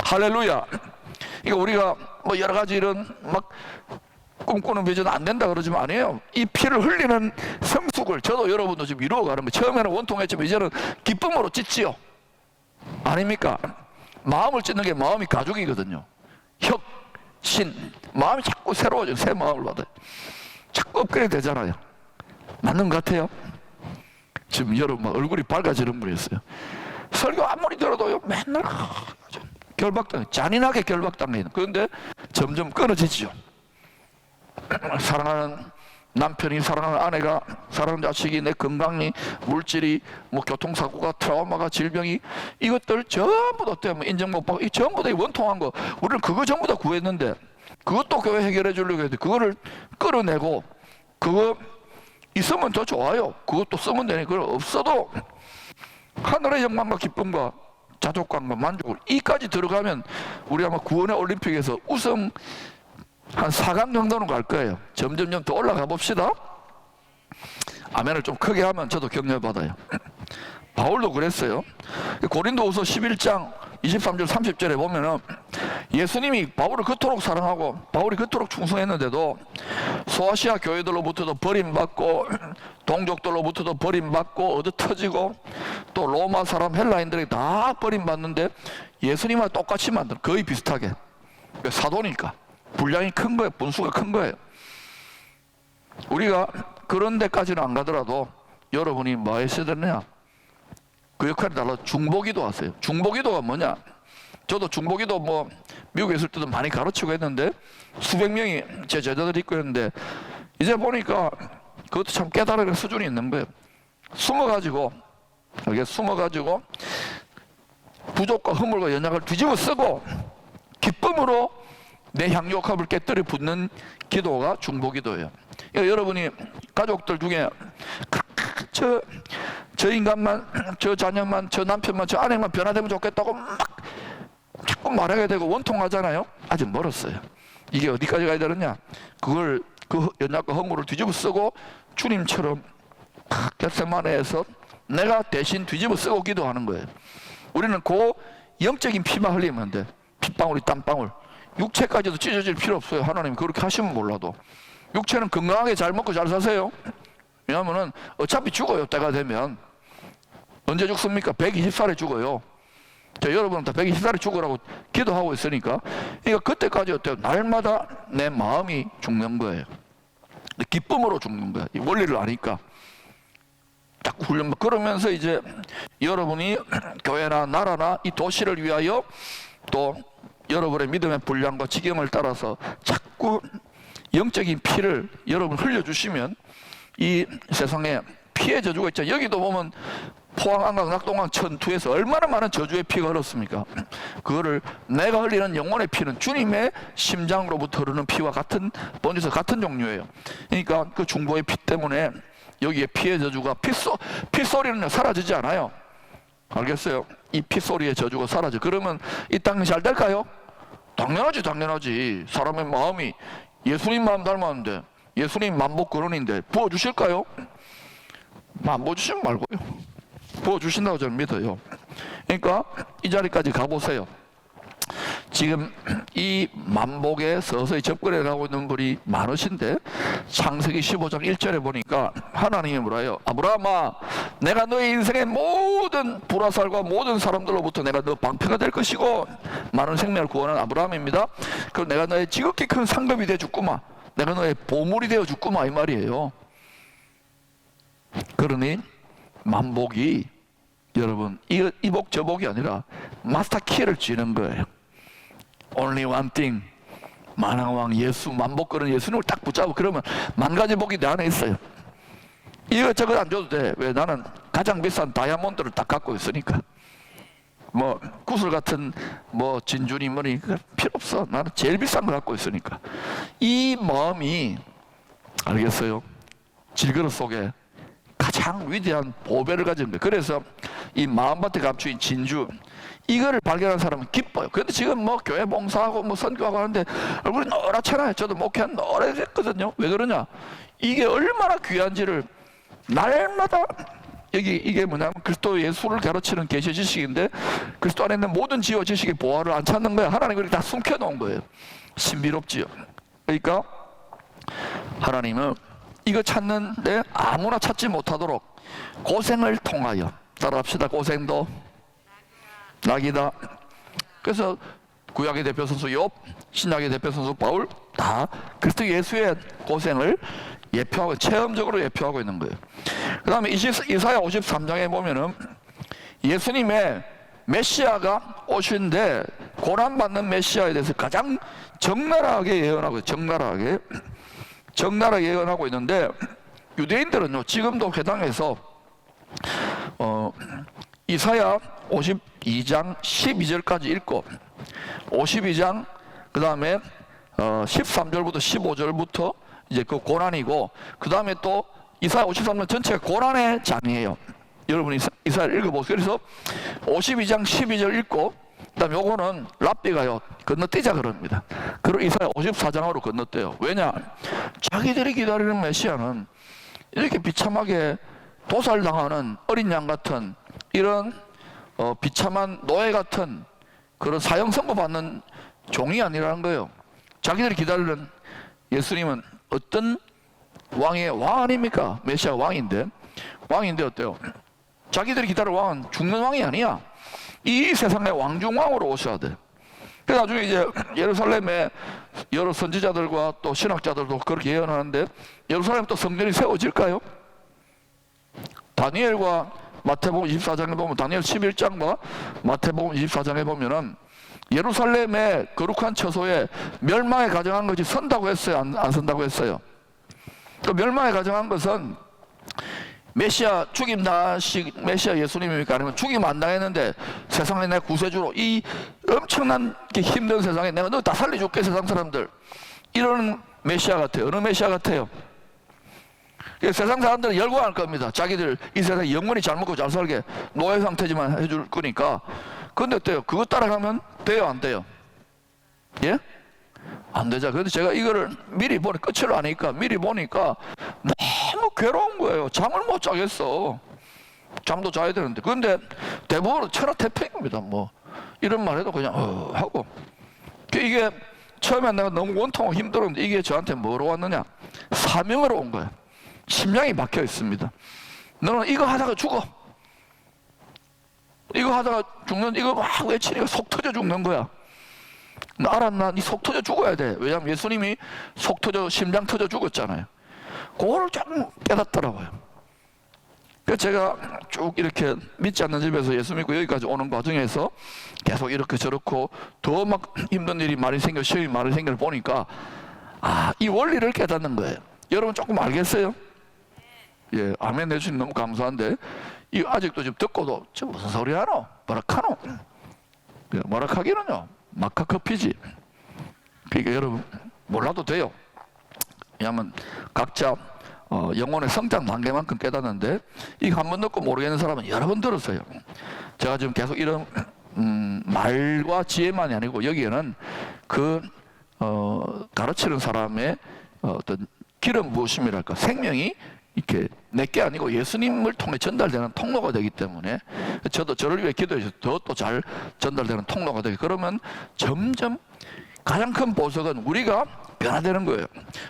Speaker 1: 할렐루야. 그러니까 우리가 뭐 여러 가지 이런 막 꿈꾸는 비전 안 된다 그러지만 아니에요. 이 피를 흘리는 성숙을 저도 여러분도 지금 이루어가는 거예요. 처음에는 원통했지만 이제는 기쁨으로 찢지요. 아닙니까? 마음을 찢는 게 마음이 가죽이거든요. 혁, 신, 마음이 자꾸 새로워져요. 새 마음을 받아요. 자꾸 업그레이드 되잖아요. 맞는 것 같아요? 지금 여러분 얼굴이 밝아지는 분이었어요. 설교 아무리 들어도요, 맨날 결박당해. 잔인하게 결박당해요. 그런데 점점 끊어지죠. 사랑하는 남편이, 사랑하는 아내가, 사랑하는 자식이, 내 건강이, 물질이, 뭐 교통사고가, 트라우마가, 질병이, 이것들 전부 다 때문에 인정 못 받고, 이 전부 다 원통한 거, 우리는 그거 전부 다 구했는데 그것도 교회 해결해 주려고 했는데 그거를 끌어내고, 그거 있으면 더 좋아요. 그것도 쓰면 되니. 그걸 없어도 하늘의 영광과 기쁨과 자족감과 만족을, 이까지 들어가면 우리 아마 구원의 올림픽에서 우승 한 4강 정도는 갈 거예요. 점점점 더 올라가 봅시다. 아멘을 좀 크게 하면 저도 격려받아요. 바울도 그랬어요. 고린도후서 11장 23절 30절에 보면은 예수님이 바울을 그토록 사랑하고 바울이 그토록 충성했는데도 소아시아 교회들로부터도 버림받고 동족들로부터도 버림받고 얻어터지고 또 로마 사람 헬라인들에게 다 버림받는데 예수님과 똑같이 만든, 거의 비슷하게. 사도니까 분량이 큰 거예요. 분수가 큰 거예요. 우리가 그런 데까지는 안 가더라도 여러분이 뭐 했어야 되느냐? 그 역할이 달라. 중보기도 하세요. 중보기도가 뭐냐? 저도 중보기도 뭐 미국에 있을 때도 많이 가르치고 했는데 수백 명이 제 제자들이 있고 했는데 이제 보니까 그것도 참 깨달을 수준이 있는 거예요. 숨어가지고 부족과 허물과 연약을 뒤집어 쓰고 기쁨으로 내 향유옥합을 깨뜨려 붓는 기도가 중보기도예요. 그러니까 여러분이 가족들 중에 저 인간만, 저 자녀만, 저 남편만, 저 아내만 변화되면 좋겠다고 막 자꾸 말하게 되고 원통하잖아요. 아직 멀었어요. 이게 어디까지 가야 되느냐? 그걸, 그 연약과 허물을 뒤집어 쓰고 주님처럼 겟세마네에서 내가 대신 뒤집어 쓰고 기도하는 거예요. 우리는 그 영적인 피만 흘리면 돼. 핏방울이 땀방울. 육체까지도 찢어질 필요 없어요. 하나님 그렇게 하시면 몰라도. 육체는 건강하게 잘 먹고 잘 사세요. 왜냐하면 어차피 죽어요. 때가 되면. 언제 죽습니까? 120살에 죽어요. 여러분은 다 120살에 죽으라고 기도하고 있으니까. 그러니까 그때까지 어때요? 날마다 내 마음이 죽는 거예요. 기쁨으로 죽는 거예요. 이 원리를 아니까. 자꾸 훈련. 그러면서 이제 여러분이 교회나 나라나 이 도시를 위하여 또 여러분의 믿음의 분량과 지경을 따라서 자꾸 영적인 피를 여러분 흘려주시면 이 세상에 피의 저주가 있잖아요. 여기도 보면 포항, 안강, 낙동강 천투에서 얼마나 많은 저주의 피가 흘렀습니까? 그거를 내가 흘리는 영혼의 피는 주님의 심장으로부터 흐르는 피와 같은 본질에서 같은 종류예요. 그러니까 그 중보의 피 때문에 여기에 피의 저주가 피소리는 사라지지 않아요. 알겠어요? 이 피소리의 저주가 사라져. 그러면 이 땅이 잘 될까요? 당연하지. 사람의 마음이 예수님 마음 닮았는데 예수님 만복근원인데 부어주실까요? 안 부어주시면 말고요. 부어주신다고 저는 믿어요. 그러니까 이 자리까지 가보세요. 지금 이 만복에 서서히 접근해 가고 있는 분이 많으신데 창세기 15장 1절에 보니까 하나님이 뭐라 해요? 아브라함아, 내가 너의 인생의 모든 불화살과 모든 사람들로부터 내가 너 방패가 될 것이고 많은 생명을 구원한 아브라함입니다. 그럼 내가 너의 지극히 큰 상급이 되어 죽구마, 내가 너의 보물이 되어 죽구마, 이 말이에요. 그러니 만복이 여러분 이 복 저 복이 아니라 마스터 키를 쥐는 거예요. Only one thing. 만왕왕 예수, 만복거는 예수님을 딱 붙잡고 그러면 만 가지 복이 내 안에 있어요. 이것저것 안 줘도 돼. 왜? 나는 가장 비싼 다이아몬드를 딱 갖고 있으니까. 뭐 구슬 같은 뭐 진주니 뭐니 필요 없어. 나는 제일 비싼 거 갖고 있으니까. 이 마음이, 알겠어요? 질그릇 속에 가장 위대한 보배를 가진 거예요. 그래서 이 마음밭에 감추인 진주, 이거를 발견한 사람은 기뻐요. 그런데 지금 뭐 교회 봉사하고 뭐 선교하고 하는데 얼굴이 노랗잖아요. 저도 목회한 노래했거든요. 왜 그러냐? 이게 얼마나 귀한지를 날마다, 이게 뭐냐면 그리스도 예수를 가르치는 계시 지식인데 그리스도 안에 있는 모든 지혜와 지식의 보화를 안 찾는 거예요. 하나님이 그렇게 다 숨겨놓은 거예요. 신비롭지요. 그러니까 하나님은 이거 찾는데 아무나 찾지 못하도록 고생을 통하여, 따라합시다. 고생도 낙이다. 그래서 구약의 대표 선수 욥, 신약의 대표 선수 바울 다 그리스도 예수의 고생을 예표하고 체험적으로 예표하고 있는 거예요. 그 다음에 이사야 53장에 보면은 예수님의 메시아가 오신데 고난받는 메시아에 대해서 가장 적나라하게 예언하고 적나라하게 예언하고 있는데, 유대인들은요 지금도 회당에서 이사야 52장 12절까지 읽고 52장 그 다음에 13절부터 15절부터 이제 그 고난이고, 그 다음에 또 이사야 53장 전체가 고난의 장이에요. 여러분이 이사야를 읽어보세요. 그래서 52장 12절 읽고 그 다음에 요거는 랍비가요 건너뛰자 그럽니다. 그리고 이사야 54장으로 건너뛰어요. 왜냐? 자기들이 기다리는 메시아는 이렇게 비참하게 도살당하는 어린 양 같은 이런 비참한 노예 같은 그런 사형 선고받는 종이 아니라는 거예요. 자기들이 기다리는 예수님은 어떤 왕의 왕 아닙니까? 메시아 왕인데 어때요? 자기들이 기다리는 왕은 죽는 왕이 아니야. 이 세상의 왕중왕으로 오셔야 돼. 그래서 나중에 이제 예루살렘에 여러 선지자들과 또 신학자들도 그렇게 예언하는데, 예루살렘 또 성전이 세워질까요? 다니엘과 마태복음 24장에 보면, 다니엘 11장과 마태복음 24장에 보면은 예루살렘의 거룩한 처소에 멸망에 가정한 것이 선다고 했어요? 안 선다고 했어요? 그 멸망에 가정한 것은 메시아 죽임 나식 메시아 예수님입니까? 아니면 죽임 안 당했는데 세상에 내 구세주로 이 엄청난 힘든 세상에 내가 너 다 살려줄게 세상 사람들, 이런 메시아 같아요. 어느 메시아 같아요? 세상 사람들은 열광할 겁니다. 자기들 이 세상에 영원히 잘 먹고 잘 살게 노예 상태지만 해줄 거니까. 그런데 어때요? 그거 따라가면 돼요 안 돼요? 예? 안 되죠. 그런데 제가 이거를 미리 보니 끝을 아니까 미리 보니까 너무 괴로운 거예요. 잠을 못 자겠어. 잠도 자야 되는데. 그런데 대부분 천하태평입니다. 뭐 이런 말 해도 그냥 하고. 이게 처음에 내가 너무 원통하고 힘들었는데 이게 저한테 뭐로 왔느냐? 사명으로 온 거예요. 심장이 박혀 있습니다. 너는 이거 하다가 죽어. 이거 하다가 죽는, 이거 막 외치니까 속 터져 죽는 거야. 나 알았나? 니 속 터져 죽어야 돼. 왜냐하면 예수님이 속 터져 심장 터져 죽었잖아요. 그거를 조금 깨닫더라고요. 그래서 제가 쭉 이렇게 믿지 않는 집에서 예수 믿고 여기까지 오는 과정에서 계속 이렇게 저렇고 더 막 힘든 일이 많이 생겨, 시험이 많이 생겨 보니까 이 원리를 깨닫는 거예요. 여러분 조금 알겠어요? 예, 아멘 해주시면 너무 감사한데, 이 아직도 지금 듣고도 저 무슨 소리 하노? 뭐라카노? 뭐라카기는요? 마카커피지. 그러니까 여러분 몰라도 돼요. 왜냐하면 각자 영혼의 성장 단계만큼 깨닫는데, 이거 한 번 듣고 모르겠는 사람은 여러 번 들었어요. 제가 지금 계속 이런 말과 지혜만이 아니고 여기에는 그 가르치는 사람의 어떤 기름 부으심이랄까, 생명이 이렇게 내게 아니고 예수님을 통해 전달되는 통로가 되기 때문에, 저도 저를 위해 기도해서 더 또 잘 전달되는 통로가 되게, 그러면 점점 가장 큰 보석은 우리가 변화되는 거예요.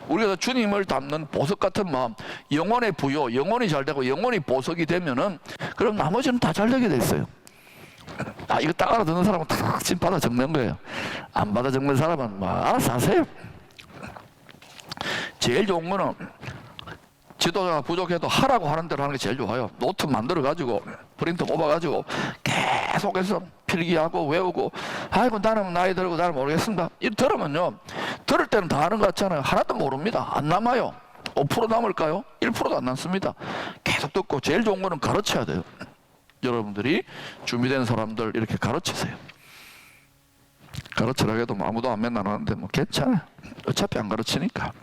Speaker 1: 우리가 주님을 닮는 보석 같은 마음, 영혼의 부요, 영혼이 잘 되고 영혼이 보석이 되면은 그럼 나머지는 다 잘 되게 돼 있어요. 이거 딱 알아듣는 사람은 탁 지금 받아 적는 거예요. 안 받아 적는 사람은 뭐 알아서 하세요. 제일 좋은 거는 지도자가 부족해도 하라고 하는 대로 하는 게 제일 좋아요. 노트 만들어가지고 프린터 뽑아가지고 계속해서 필기하고 외우고, 아이고 나는 나이 들고 나는 모르겠습니다. 이 들으면요, 들을 때는 다 아는 것 같잖아요. 하나도 모릅니다. 안 남아요. 5% 남을까요? 1%도 안 남습니다. 계속 듣고, 제일 좋은 거는 가르쳐야 돼요. 여러분들이 준비된 사람들 이렇게 가르치세요. 가르치라고 해도 아무도 안 맨날 하는데 뭐 괜찮아요. 어차피 안 가르치니까.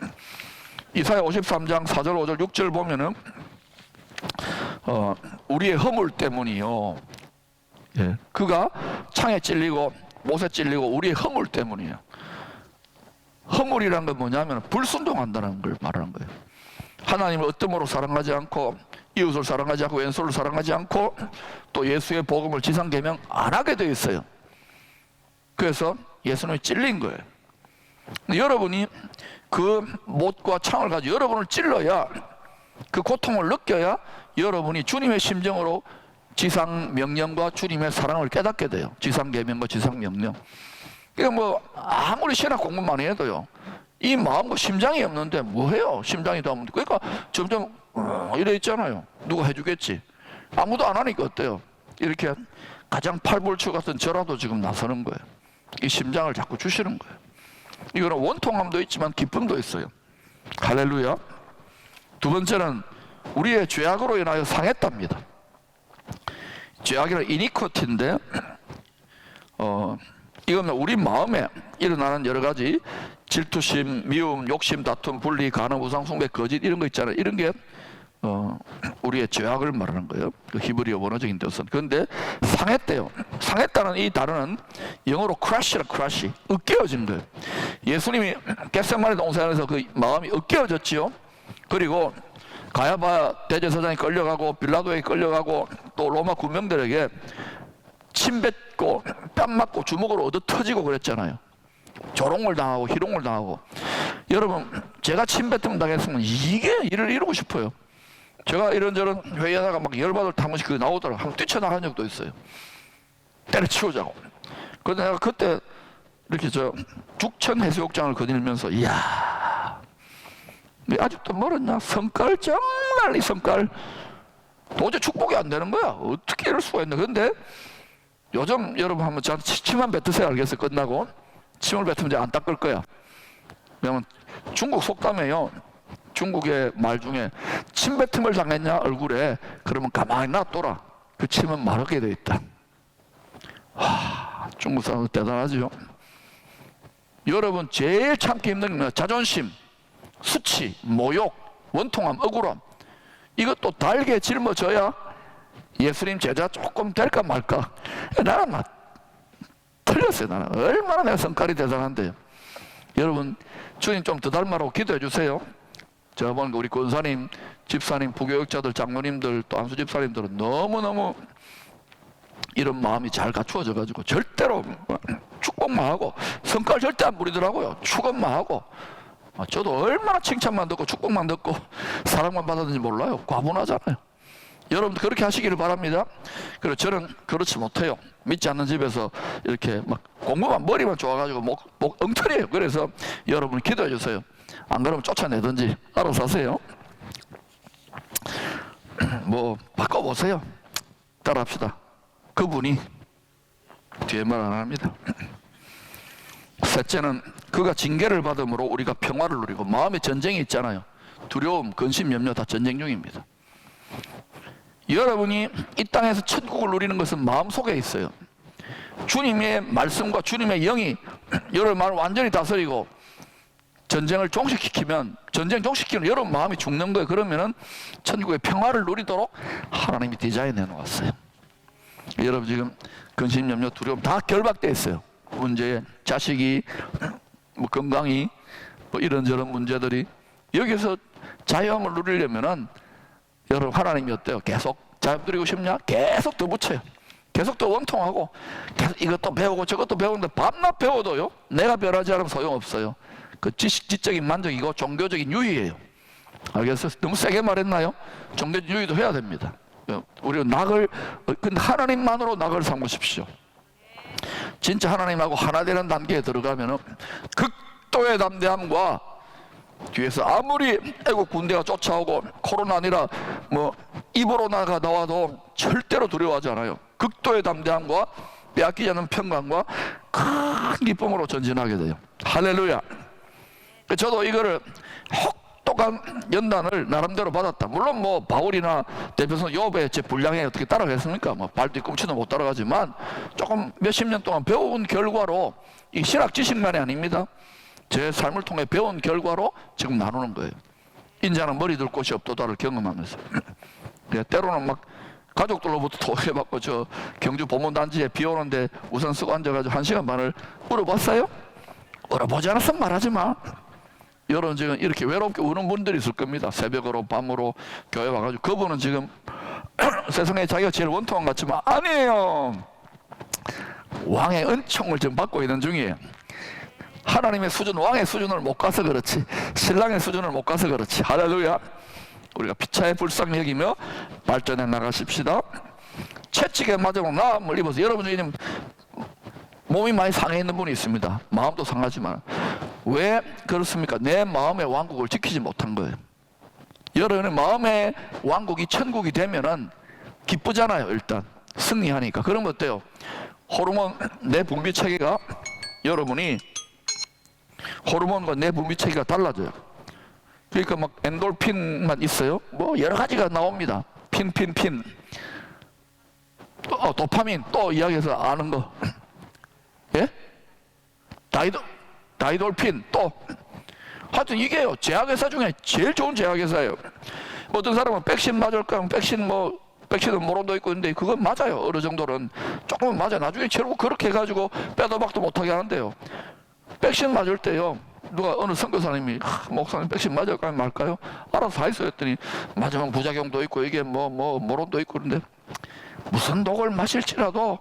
Speaker 1: 이사야 53장 4절 5절 6절 보면은 우리의 허물 때문이요, 예, 그가 창에 찔리고 못에 찔리고 우리의 허물 때문이에요. 허물이란 건 뭐냐면 불순종한다는 걸 말하는 거예요. 하나님을 어떤 사랑하지 않고, 이웃을 사랑하지 않고, 왼손을 사랑하지 않고, 또 예수의 복음을 지상 계명 안 하게 되어 있어요. 그래서 예수님이 찔린 거예요. 여러분이 그 못과 창을 가지고 여러분을 찔러야, 그 고통을 느껴야 여러분이 주님의 심정으로 지상 명령과 주님의 사랑을 깨닫게 돼요. 지상 계명과 지상 명령. 그러니까 뭐 아무리 신학 공부 많이 해도요, 이 마음과 심장이 없는데 뭐 해요? 심장이 더 없는데. 그러니까 점점 이래 있잖아요. 누가 해주겠지? 아무도 안 하니까 어때요? 이렇게 가장 팔불출 같은 저라도 지금 나서는 거예요. 이 심장을 자꾸 주시는 거예요. 이거는 원통함도 있지만 기쁨도 있어요. 할렐루야. 두 번째는 우리의 죄악으로 인하여 상했답니다. 죄악이란 이니쿼티인데, 이거는 우리 마음에 일어나는 여러 가지 질투심, 미움, 욕심, 다툼, 분리, 간음, 우상숭배, 거짓 이런 거 있잖아요. 이런 게 우리의 죄악을 말하는 거예요. 그 히브리어 원어적인 뜻은. 그런데 상했대요. 상했다는 이 단어는 영어로 crash라, crash, 으깨어진 거예요. 예수님이 겟세마네 동산에서 그 마음이 으깨어졌지요. 그리고 가야바 대제사장이 끌려가고 빌라도에게 끌려가고 또 로마 군병들에게 침 뱉고 뺨 맞고 주먹으로 얻어 터지고 그랬잖아요. 조롱을 당하고 희롱을 당하고. 여러분, 제가 침 뱉으면 당했으면 이게 일을 이루고 싶어요. 제가 이런저런 회의하다가 막 열받을 때 한 번씩 그게 나오더라고요. 한번 뛰쳐나간 적도 있어요. 때려치우자고. 그런데 내가 그때 이렇게 저 죽천 해수욕장을 거닐면서 이야, 아직도 멀었냐? 성깔, 정말 이 성깔 도저히 축복이 안 되는 거야. 어떻게 이럴 수가 있나. 그런데 요즘 여러분 한번 저한테 침만 뱉으세요. 알겠어요? 끝나고 침을 뱉으면 이제 안 닦을 거야. 왜냐면 중국 속담에요, 중국의 말 중에 침 뱉음을 당했냐 얼굴에, 그러면 가만히 놔둬라. 그 침은 마르게 돼 있다. 와, 중국 사람은 대단하죠. 여러분, 제일 참기 힘든 건 자존심, 수치, 모욕, 원통함, 억울함. 이것도 달게 짊어져야 예수님 제자 조금 될까 말까. 나는 막 틀렸어요. 나는 얼마나 내가 성깔이 대단한데요. 여러분, 주님 좀 더 닮아라고 기도해 주세요. 제가 보는 우리 권사님, 집사님, 부교육자들, 장로님들, 또 안수 집사님들은 너무너무 이런 마음이 잘 갖추어져 가지고 절대로 축복만 하고, 성깔 절대 안 부리더라고요. 축원만 하고. 저도 얼마나 칭찬만 듣고 축복만 듣고 사랑만 받았는지 몰라요. 과분하잖아요. 여러분도 그렇게 하시기를 바랍니다. 그리고 저는 그렇지 못해요. 믿지 않는 집에서 이렇게 막 공부만, 머리만 좋아가지고 목 엉터리예요. 그래서 여러분 기도해 주세요. 안 그러면 쫓아내든지 알아서 하세요. 뭐 바꿔보세요. 따라합시다. 그분이 뒤에 말 안 합니다. 셋째는 그가 징계를 받음으로 우리가 평화를 누리고. 마음에 전쟁이 있잖아요. 두려움, 근심, 염려 다 전쟁 중입니다. 여러분이 이 땅에서 천국을 누리는 것은 마음속에 있어요. 주님의 말씀과 주님의 영이 여러분 마음을 완전히 다스리고 전쟁을 종식시키면, 전쟁 종식시키면 여러분 마음이 죽는 거예요. 그러면은 천국의 평화를 누리도록 하나님이 디자인해 놓았어요. 여러분 지금 근심, 염려, 두려움 다 결박되어 있어요. 문제, 자식이, 뭐 건강이, 뭐 이런저런 문제들이. 여기서 자유함을 누리려면은 여러분 하나님이 어때요? 계속 자유 누리고 싶냐? 계속 더 붙여요. 계속 더 원통하고, 계속 이것도 배우고 저것도 배우는데 밤낮 배워도요, 내가 변하지 않으면 소용없어요. 그 지식적인 만족이고 종교적인 유희예요. 알겠어요? 너무 세게 말했나요? 종교적 유희도 해야 됩니다. 우리는 낙을, 근데 하나님만으로 낙을 삼으십시오. 진짜 하나님하고 하나 되는 단계에 들어가면은 극도의 담대함과, 뒤에서 아무리 애국 군대가 쫓아오고 코로나 아니라 뭐 이보로나가 나와도 절대로 두려워하지 않아요. 극도의 담대함과 빼앗기지 않는 평강과 큰 기쁨으로 전진하게 돼요. 할렐루야. 저도 이거를 혹독한 연단을 나름대로 받았다. 물론 뭐 바울이나 대표선 욥의 제 분량에 어떻게 따라가겠습니까? 뭐 발뒤 꿈치도 못 따라가지만 조금 몇십 년 동안 배운 결과로, 이 신학 지식만이 아닙니다. 제 삶을 통해 배운 결과로 지금 나누는 거예요. 인자는 머리 둘 곳이 없도다를 경험하면서. 때로는 막 가족들로부터 도움받고 저 경주 보문단지에 비 오는데 우산 쓰고 앉아가지고 1시간 반을 울어봤어요? 울어보지 않았으면 말하지 마. 여러분 지금 이렇게 외롭게 우는 분들이 있을 겁니다. 새벽으로 밤으로 교회 와가지고. 그분은 지금 세상에 자기가 제일 원통한 것 같지만 아니에요. 왕의 은총을 지금 받고 있는 중이에요. 하나님의 수준, 왕의 수준을 못 가서 그렇지, 신랑의 수준을 못 가서 그렇지. 할렐루야. 우리가 피차의 불쌍히 여기며 발전해 나가십시다. 채찍에 맞으면 나음을 입어서 여러분 중에 몸이 많이 상해 있는 분이 있습니다. 마음도 상하지만 왜 그렇습니까? 내 마음의 왕국을 지키지 못한 거예요. 여러분의 마음의 왕국이 천국이 되면은 기쁘잖아요. 일단 승리하니까. 그러면 어때요? 호르몬 내 분비 체계가 여러분이 호르몬과 내 분비 체계가 달라져요. 그러니까 막 엔돌핀만 있어요. 뭐 여러 가지가 나옵니다. 핀. 또 도파민 또 이야기해서 아는 거. 예? 다이돌핀 또 하여튼 이게요 제약회사 중에 제일 좋은 제약회사예요. 어떤 사람은 백신 맞을까 하면 백신은 모론도 있고 있는데 그건 맞아요. 어느 정도는 조금은 맞아요. 나중에 결국 그렇게 해가지고 빼도 박도 못하게 하는데요. 백신 맞을 때요 누가 어느 선교사님이 목사님 백신 맞을까요 말까요? 알아서 하겠어요 했더니 맞으면 부작용도 있고 이게 모론도 있고 그런데 무슨 독을 마실지라도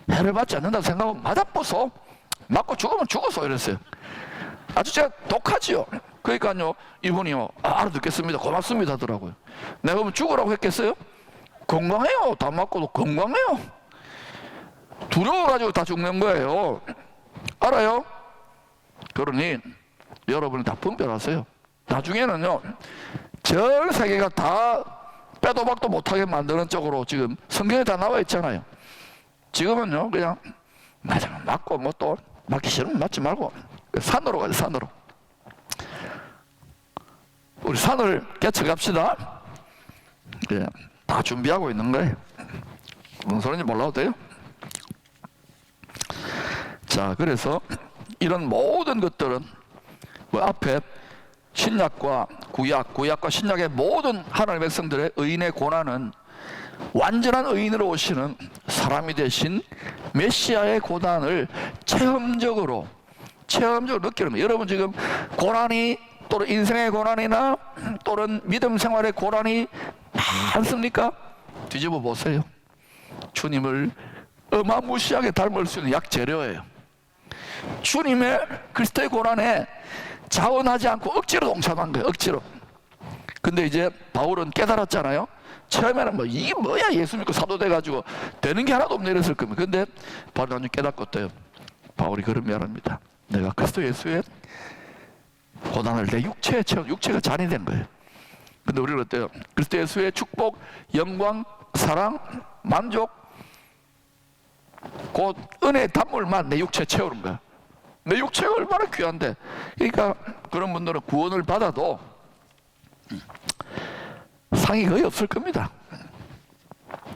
Speaker 1: 해를 받지 않는다 생각하면 맞아보소. 맞고 죽으면 죽었어 이랬어요. 아주 제가 독하지요. 그러니까요 이분이요 알아듣겠습니다 고맙습니다 하더라고요. 내가 그러면 죽으라고 했겠어요? 건강해요. 다 맞고도 건강해요. 두려워가지고 다 죽는 거예요. 알아요? 그러니 여러분이 다 분별하세요. 나중에는요 전 세계가 다 빼도 박도 못하게 만드는 쪽으로 지금 성경에 다 나와 있잖아요. 지금은요 그냥 맞으면 맞고 뭐 또 맞기 싫으면 맞지 말고 산으로 가자. 산으로 우리 산을 개척합시다. 예, 다 준비하고 있는 거예요. 무슨 소리인지 몰라도 돼요. 자 그래서 이런 모든 것들은 뭐 앞에 신약과 구약과 신약의 모든 하나님의 백성들의 의인의 고난은 완전한 의인으로 오시는 사람이 되신 메시아의 고난을 체험적으로 느끼는 거예요. 여러분 지금 고난이 또는 인생의 고난이나 또는 믿음 생활의 고난이 많습니까? 뒤집어 보세요. 주님을 어마무시하게 닮을 수 있는 약재료예요. 주님의 그리스도의 고난에 자원하지 않고 억지로 동참한 거예요. 억지로. 근데 이제 바울은 깨달았잖아요. 처음에는 뭐 이게 뭐야 예수 믿고 사도 돼가지고 되는 게 하나도 없네 이랬을 겁니다. 근데 바울이 나중에 깨닫고 어때요? 바울이 그런 말합니다. 내가 그리스도 예수의 고난을 내 육체에 채워 육체가 잔이 된 거예요. 근데 우리는 어때요? 그리스도 예수의 축복, 영광, 사랑, 만족 그 은혜의 단물만 내 육체에 채우는 거야. 내 육체가 얼마나 귀한데. 그러니까 그런 분들은 구원을 받아도 상이 거의 없을 겁니다.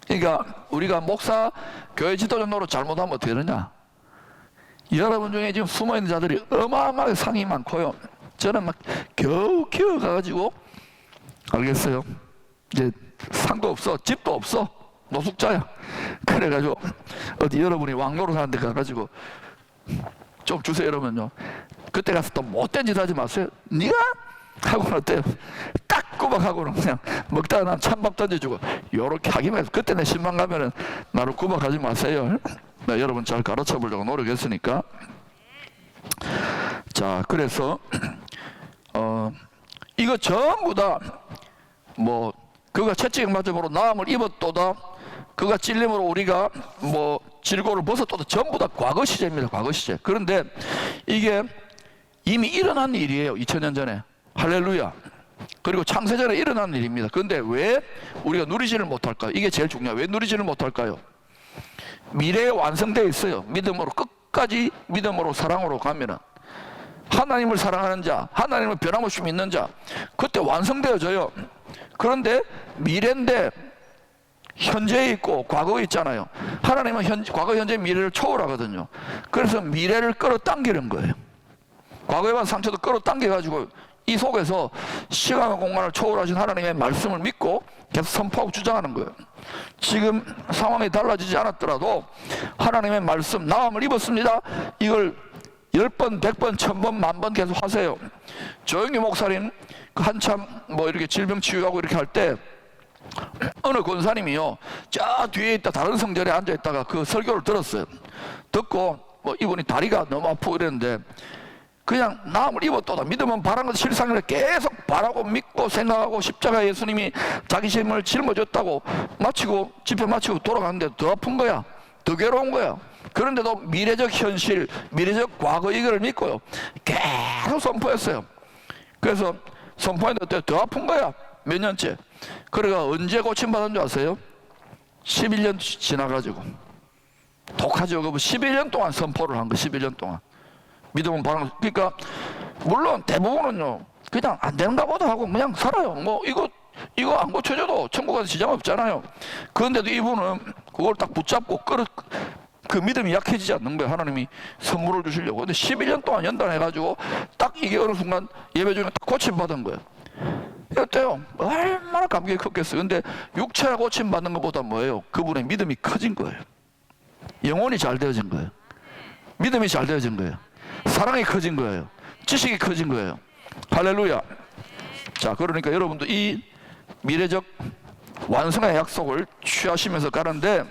Speaker 1: 그러니까 우리가 목사, 교회 지도자 노릇 잘못하면 어떻게 되느냐? 여러분 중에 지금 숨어있는 자들이 어마어마하게 상이 많고요. 저는 막 겨우 키워가지고 알겠어요. 이제 상도 없어, 집도 없어, 노숙자야. 그래가지고 어디 여러분이 왕노릇 하는 데 가가지고 좀 주세요 이러면요. 그때 가서 또 못된 짓 하지 마세요. 네가? 하고는 어때요? 딱 구박하고는 그냥 먹다가 난 찬밥 던져주고 요렇게 하기만 해서 그때 내 신방 가면은 나를 구박하지 마세요. 나 여러분 잘 가르쳐 보려고 노력했으니까. 자 그래서 이거 전부 다 뭐 그가 채찍 맞음으로 나음을 입었도다 그가 찔림으로 우리가 뭐 질고를 벗었도다 전부 다 과거 시제입니다. 과거 시제. 그런데 이게 이미 일어난 일이에요. 2000년 전에. 할렐루야. 그리고 창세전에 일어난 일입니다. 그런데 왜 우리가 누리지를 못할까요? 이게 제일 중요해요. 왜 누리지를 못할까요? 미래에 완성되어 있어요. 믿음으로 끝까지 믿음으로 사랑으로 가면은 하나님을 사랑하는 자, 하나님을 변함없이 믿는 자, 그때 완성되어져요. 그런데 미래인데 현재에 있고 과거에 있잖아요. 하나님은 과거, 현재, 미래를 초월하거든요. 그래서 미래를 끌어당기는 거예요. 과거에 받은 상처도 끌어당겨가지고 이 속에서 시간과 공간을 초월하신 하나님의 말씀을 믿고 계속 선포하고 주장하는 거예요. 지금 상황이 달라지지 않았더라도 하나님의 말씀 나음을 입었습니다. 이걸 10번, 100번, 1000번, 10,000번 계속 하세요. 조영기 목사님 한참 뭐 이렇게 질병 치유하고 이렇게 할 때 어느 권사님이요 저 뒤에 있다 다른 성전에 앉아 있다가 그 설교를 들었어요. 듣고 뭐 이분이 다리가 너무 아프고 이랬는데 그냥 나음을 입었도다. 믿음은 바라는 것 실상을 계속 바라고 믿고 생각하고 십자가에 예수님이 자기 힘을 짊어졌다고 마치고 집회 마치고 돌아가는데 더 아픈 거야. 더 괴로운 거야. 그런데도 미래적 현실, 미래적 과거 이걸 믿고요. 계속 선포했어요. 그래서 선포했는데 더 아픈 거야. 몇 년째. 그래가 언제 고침받은 줄 아세요? 11년 지나가지고. 독하죠. 11년 동안 선포를 한 거, 11년 동안. 믿음은 바라는 거. 그러니까, 물론 대부분은요, 그냥 안 되는가 보다 하고 그냥 살아요. 뭐, 이거 안 고쳐줘도 천국 가서 지장 없잖아요. 그런데도 이분은 그걸 딱 붙잡고 그 믿음이 약해지지 않는 거예요. 하나님이 선물을 주시려고. 근데 11년 동안 연단해가지고 딱 이게 어느 순간 예배 중에 딱 고침받은 거예요. 어때요? 얼마나 감격이 컸겠어요. 근데 육체가 고침받는 것보다 뭐예요? 그분의 믿음이 커진 거예요. 영혼이 잘 되어진 거예요. 믿음이 잘 되어진 거예요. 사랑이 커진 거예요. 지식이 커진 거예요. 할렐루야. 자, 그러니까 여러분도 이 미래적 완성의 약속을 취하시면서 가는데,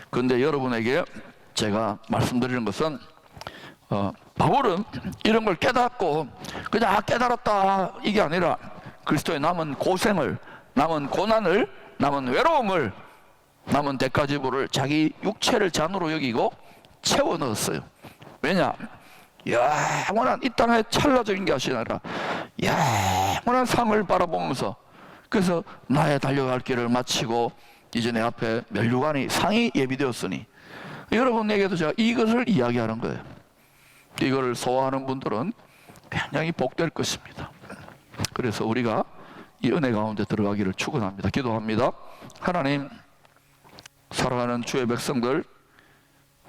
Speaker 1: 그런데 여러분에게 제가 말씀드리는 것은 바울은 이런 걸 깨닫고 그냥 깨달았다 이게 아니라 그리스도의 남은 고생을, 남은 고난을, 남은 외로움을, 남은 대가지불을 자기 육체를 잔으로 여기고 채워 넣었어요. 왜냐? 영원한 이 땅의 찰나적인 것이 아니라 영원한 삶을 바라보면서, 그래서 나의 달려갈 길을 마치고 이제 내 앞에 멸류관이 상이 예비되었으니, 여러분에게도 제가 이것을 이야기하는 거예요. 이거를 소화하는 분들은 굉장히 복될 것입니다. 그래서 우리가 이 은혜 가운데 들어가기를 축원합니다. 기도합니다. 하나님, 살아가는 주의 백성들,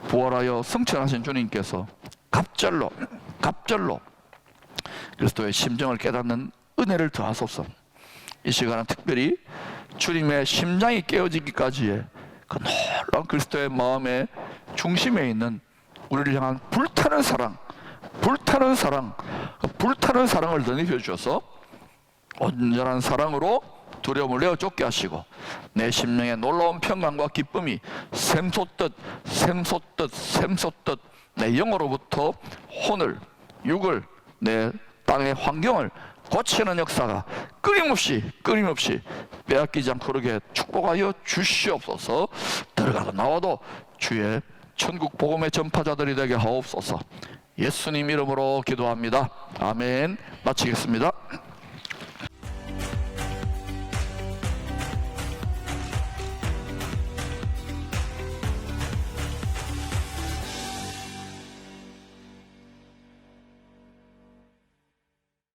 Speaker 1: 부활하여 승천하신 주님께서 갑절로 그리스도의 심정을 깨닫는 은혜를 더하소서. 이 시간은 특별히 주님의 심장이 깨어지기까지의 그 놀라운 그리스도의 마음의 중심에 있는 우리를 향한 불타는 사랑, 불타는 사랑을 더 입혀주셔서 온전한 사랑으로 두려움을 내어 쫓게 하시고, 내 심령에 놀라운 평강과 기쁨이 샘솟듯 내 영으로부터 혼을, 육을, 내 땅의 환경을 고치는 역사가 끊임없이 빼앗기지 않고 그러게 축복하여 주시옵소서. 들어가고 나와도 주의 천국 복음의 전파자들이 되게 하옵소서. 예수님 이름으로 기도합니다. 아멘. 마치겠습니다.